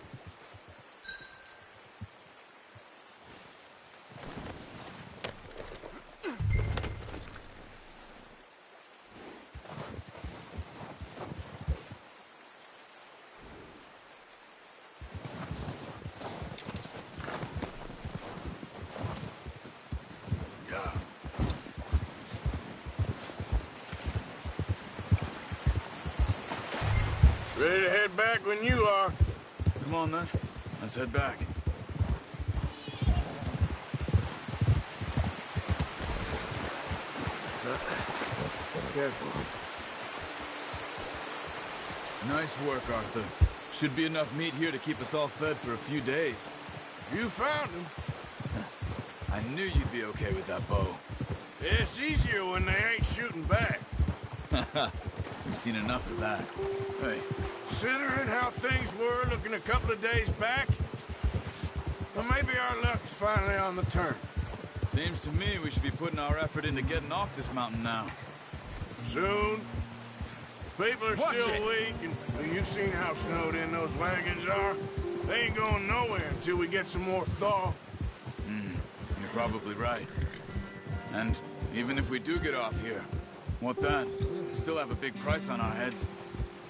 Ready to head back when you are. Come on, then. Let's head back. Careful. Nice work, Arthur. Should be enough meat here to keep us all fed for a few days. You found him. I knew you'd be okay with that bow. It's easier when they ain't shooting back. We've seen enough of that. Hey. Considering how things were looking a couple of days back, well, maybe our luck's finally on the turn. Seems to me we should be putting our effort into getting off this mountain now. Soon. People are still weak, and well, you've seen how snowed in those wagons are. They ain't going nowhere until we get some more thaw. You're probably right. And even if we do get off here, what then? We still have a big price on our heads.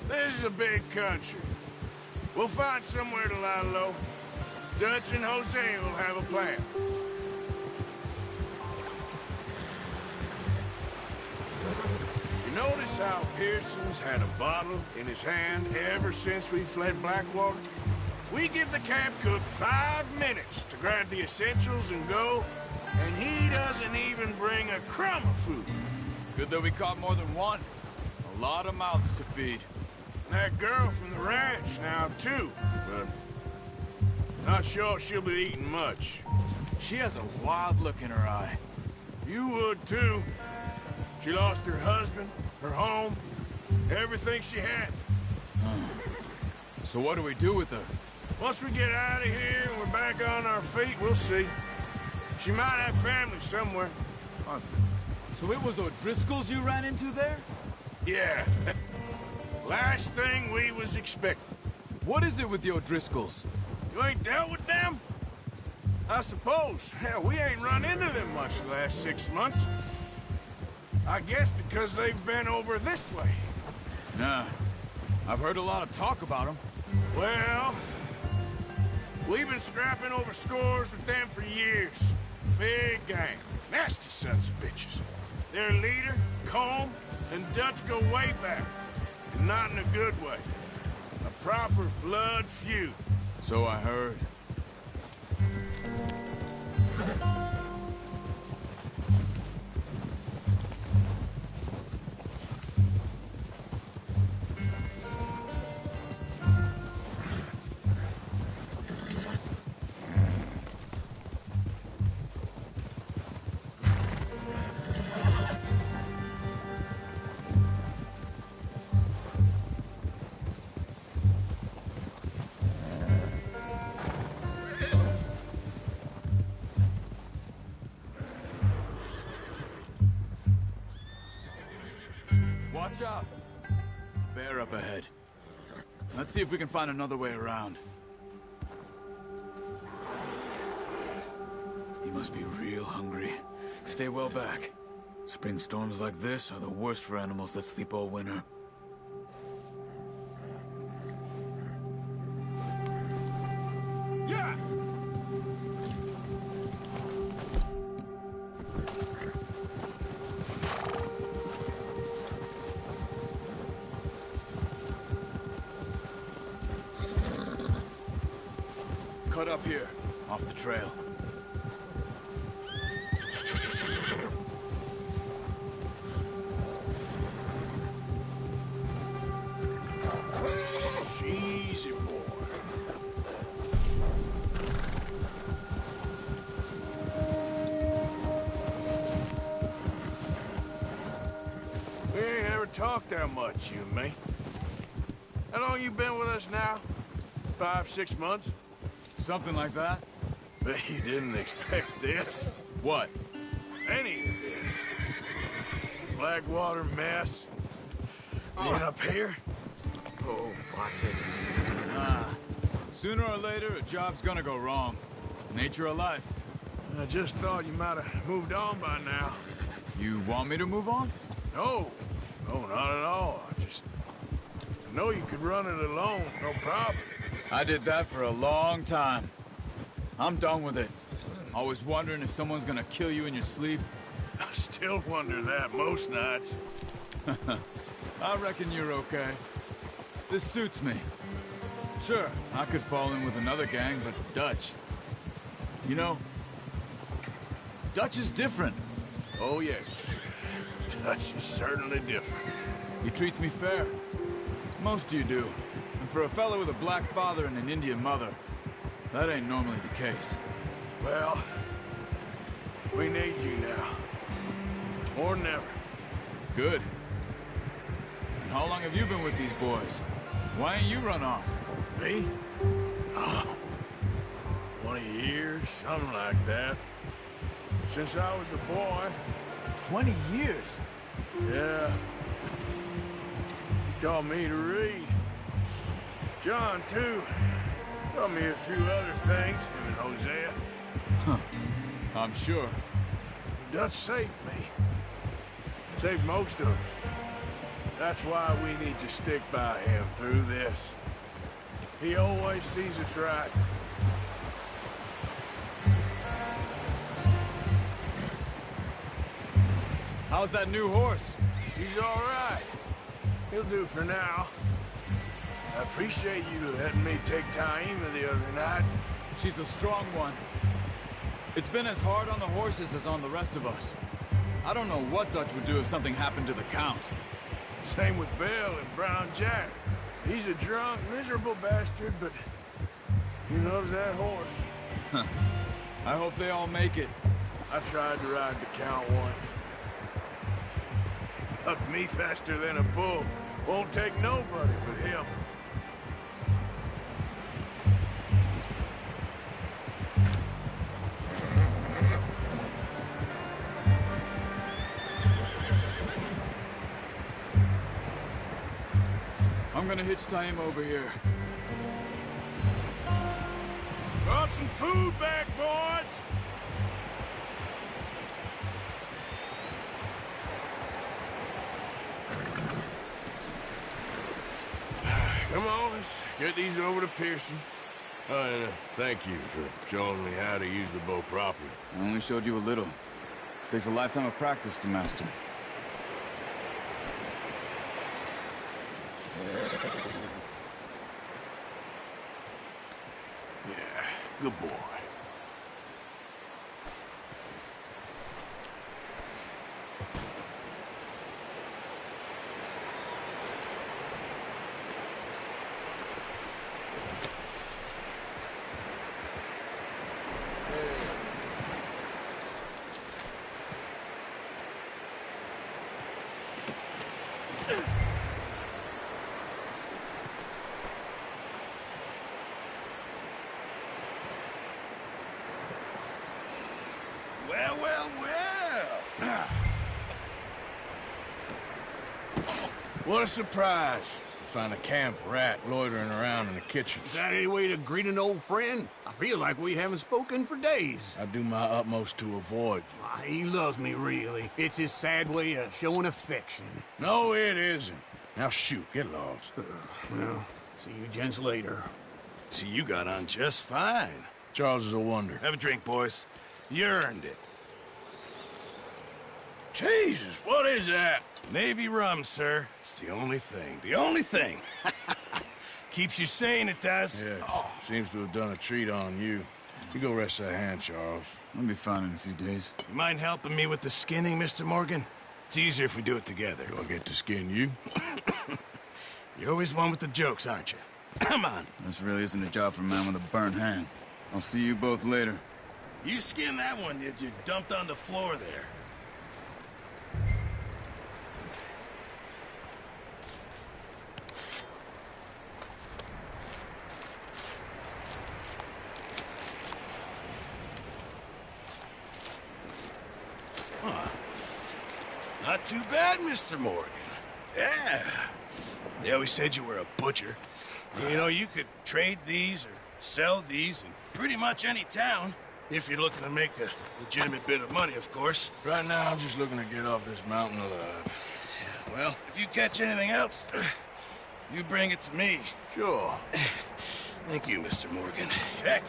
This is a big country. We'll find somewhere to lie low. Dutch and Jose will have a plan. You notice how Pearson's had a bottle in his hand ever since we fled Blackwater? We give the camp cook 5 minutes to grab the essentials and go, and he doesn't even bring a crumb of food. Good that we caught more than one. A lot of mouths to feed. That girl from the ranch now, too, but not sure she'll be eating much. She has a wild look in her eye. You would, too. She lost her husband, her home, everything she had. So what do we do with her? Once we get out of here and we're back on our feet, we'll see. She might have family somewhere. So it was O'Driscoll's you ran into there? Yeah. Last thing we was expecting. What is it with the O'Driscolls? You ain't dealt with them? I suppose. Hell, we ain't run into them much the last 6 months. I guess because they've been over this way. Nah. I've heard a lot of talk about them. Well, we've been scrapping over scores with them for years. Big gang. Nasty sons of bitches. Their leader, Combe, and Dutch go way back. And not in a good way. A proper blood feud. So I heard. Watch out! Bear up ahead. Let's see if we can find another way around. He You must be real hungry. Stay well back. Spring storms like this are the worst for animals that sleep all winter. Yeah! Cut up here, off the trail. Easy, boy. We ain't ever talked that much, you and me. How long you been with us now? 5, 6 months? Something like that? Bet you didn't expect this. What? Any of this. Blackwater mess. Being up here? Oh, watch it. Sooner or later, a job's gonna go wrong. Nature of life. I just thought you might have moved on by now. You want me to move on? No. No, not at all. I know you could run it alone, no problem. I did that for a long time. I'm done with it. Always wondering if someone's gonna kill you in your sleep. I still wonder that most nights. I reckon you're okay. This suits me. Sure, I could fall in with another gang, but Dutch... You know, Dutch is different. Oh, yes. Dutch is certainly different. He treats me fair. Most of you do. And for a fellow with a black father and an Indian mother, that ain't normally the case. Well, we need you now. More than ever. Good. And how long have you been with these boys? Why ain't you run off? Me? Oh, 20 years, something like that. Since I was a boy. 20 years? Yeah. He taught me to read. John, too. Taught me a few other things, him and Hosea. Huh. I'm sure. Dutch saved me. Saved most of us. That's why we need to stick by him through this. He always sees us right. How's that new horse? He's all right. He'll do for now. I appreciate you letting me take Taima the other night. She's a strong one. It's been as hard on the horses as on the rest of us. I don't know what Dutch would do if something happened to the Count. Same with Bill and Brown Jack. He's a drunk, miserable bastard, but he loves that horse. Huh. I hope they all make it. I tried to ride the Count once. Up me faster than a bull. Won't take nobody but him. I'm gonna hitch Taima over here. Brought some food back, boys! Come on, let's get these over to Pearson. Oh, and thank you for showing me how to use the bow properly. I only showed you a little. Takes a lifetime of practice to master. Yeah, good boy. Well, well, well. What a surprise. find a camp rat loitering around in the kitchen. Is that any way to greet an old friend? I feel like we haven't spoken for days. I do my utmost to avoid you. Why, he loves me, really. It's his sad way of showing affection. No, it isn't. Now shoot, get lost. Well, see you gents later. See, you got on just fine. Charles is a wonder. Have a drink, boys. You earned it. Jesus, what is that? Navy rum, sir. It's the only thing. The only thing. Keeps you sane, it does. Yeah, seems to have done a treat on you. You go rest that hand, Charles. I'll be fine in a few days. You mind helping me with the skinning, Mr. Morgan? It's easier if we do it together. Do I get to skin you? You're always one with the jokes, aren't you? Come on. This really isn't a job for a man with a burnt hand. I'll see you both later. You skinned that one that you dumped on the floor there. Huh. Not too bad, Mr. Morgan. Yeah. They always said you were a butcher. You know, you could trade these or sell these in pretty much any town. If you're looking to make a legitimate bit of money, of course. Right now, I'm just looking to get off this mountain alive. Yeah, well, if you catch anything else, you bring it to me. Sure. Thank you, Mr. Morgan. Heck,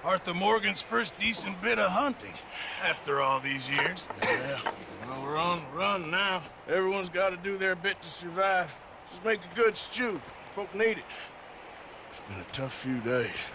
Arthur Morgan's first decent bit of hunting after all these years. Yeah, well, we're on the run now. Everyone's got to do their bit to survive. Just make a good stew. Folk need it. It's been a tough few days.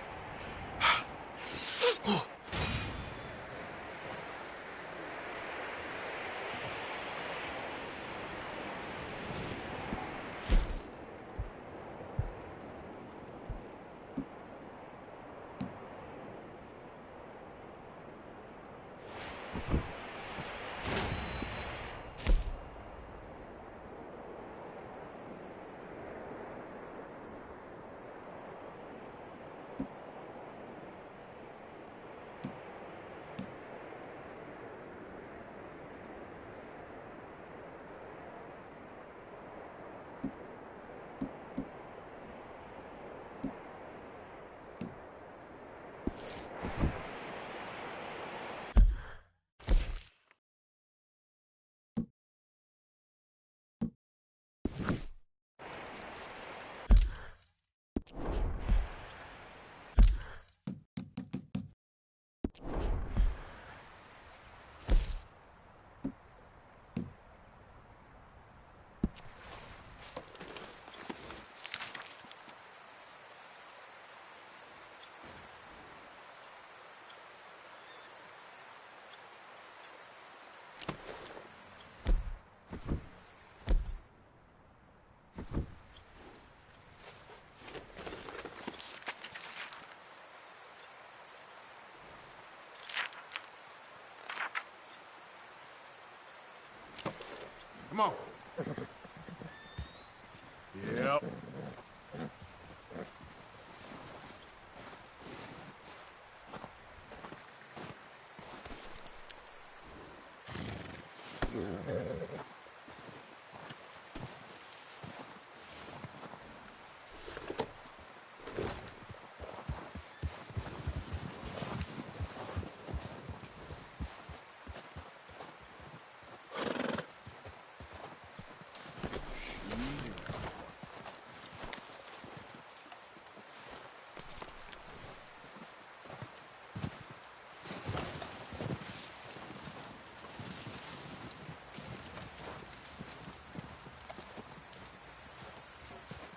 Come on. Yep.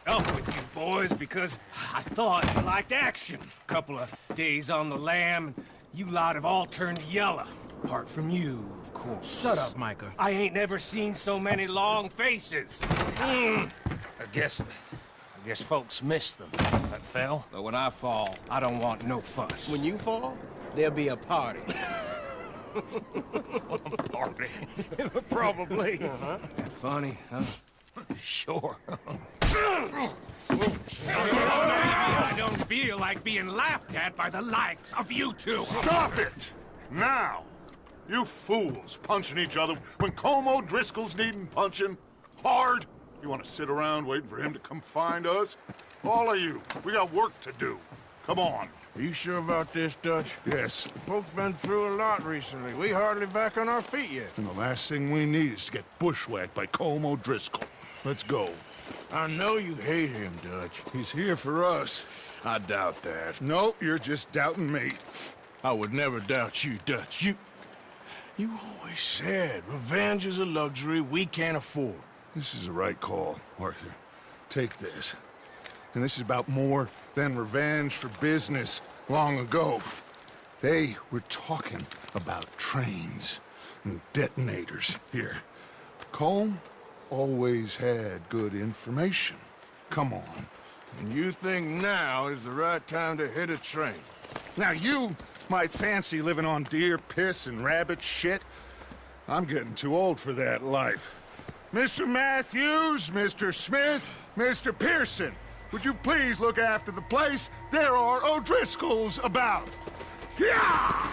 Up with you boys because I thought you liked action. Couple of days on the lam, and you lot have all turned yellow. Apart from you, of course. Shut up, Micah. I ain't never seen so many long faces. I guess folks miss them. That fell. But when I fall, I don't want no fuss. When you fall, there'll be a party. Party? Probably. That funny, huh? Sure. I don't feel like being laughed at by the likes of you two. Stop it! Now! You fools punching each other when Como Driscoll's needing punching. Hard. You want to sit around waiting for him to come find us? All of you, we got work to do. Come on. Are you sure about this, Dutch? Yes. Folks been through a lot recently. We hardly back on our feet yet. And the last thing we need is to get bushwhacked by Colm O'Driscoll. Let's go. I know you hate him, Dutch. He's here for us. I doubt that. No, you're just doubting me. I would never doubt you, Dutch. You always said revenge is a luxury we can't afford. This is the right call, Arthur. Take this. And this is about more than revenge for business long ago. They were talking about trains and detonators here. Colm always had good information. Come on. And you think now is the right time to hit a train? Now you might fancy living on deer piss and rabbit shit. I'm getting too old for that life. Mr. Matthews, Mr. Smith, Mr. Pearson, would you please look after the place? There are O'Driscolls about. Yeah!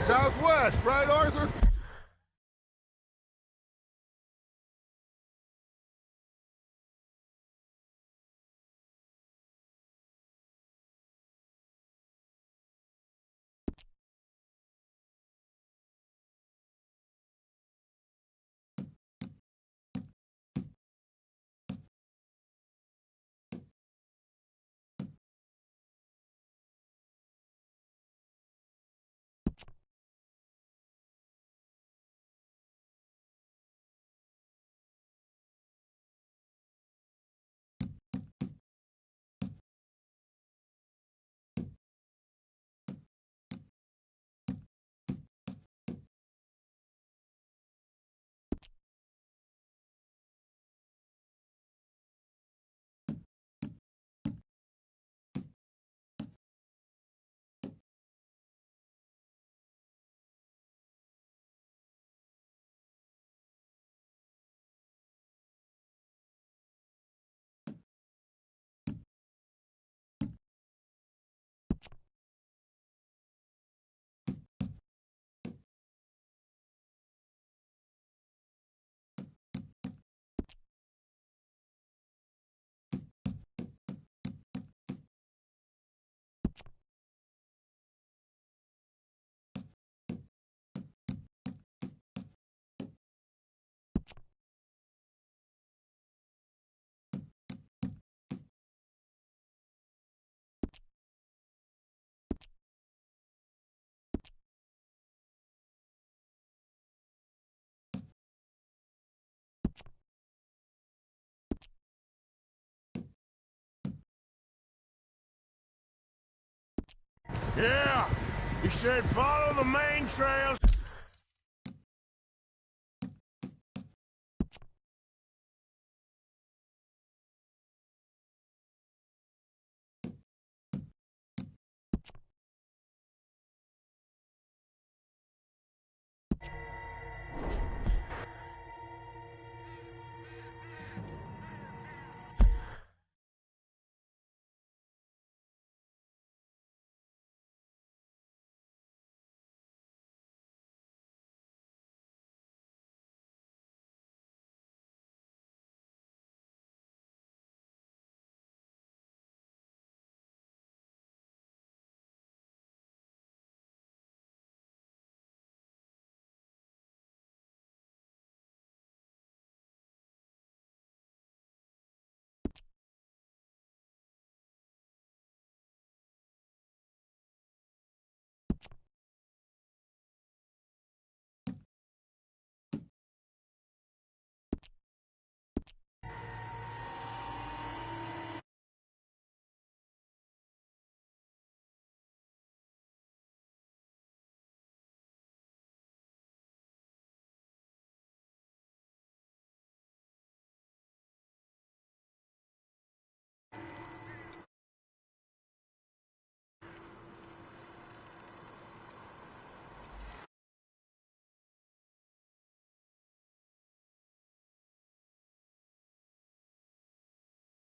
Southwest, right, Arthur? Yeah! You said follow the main trails.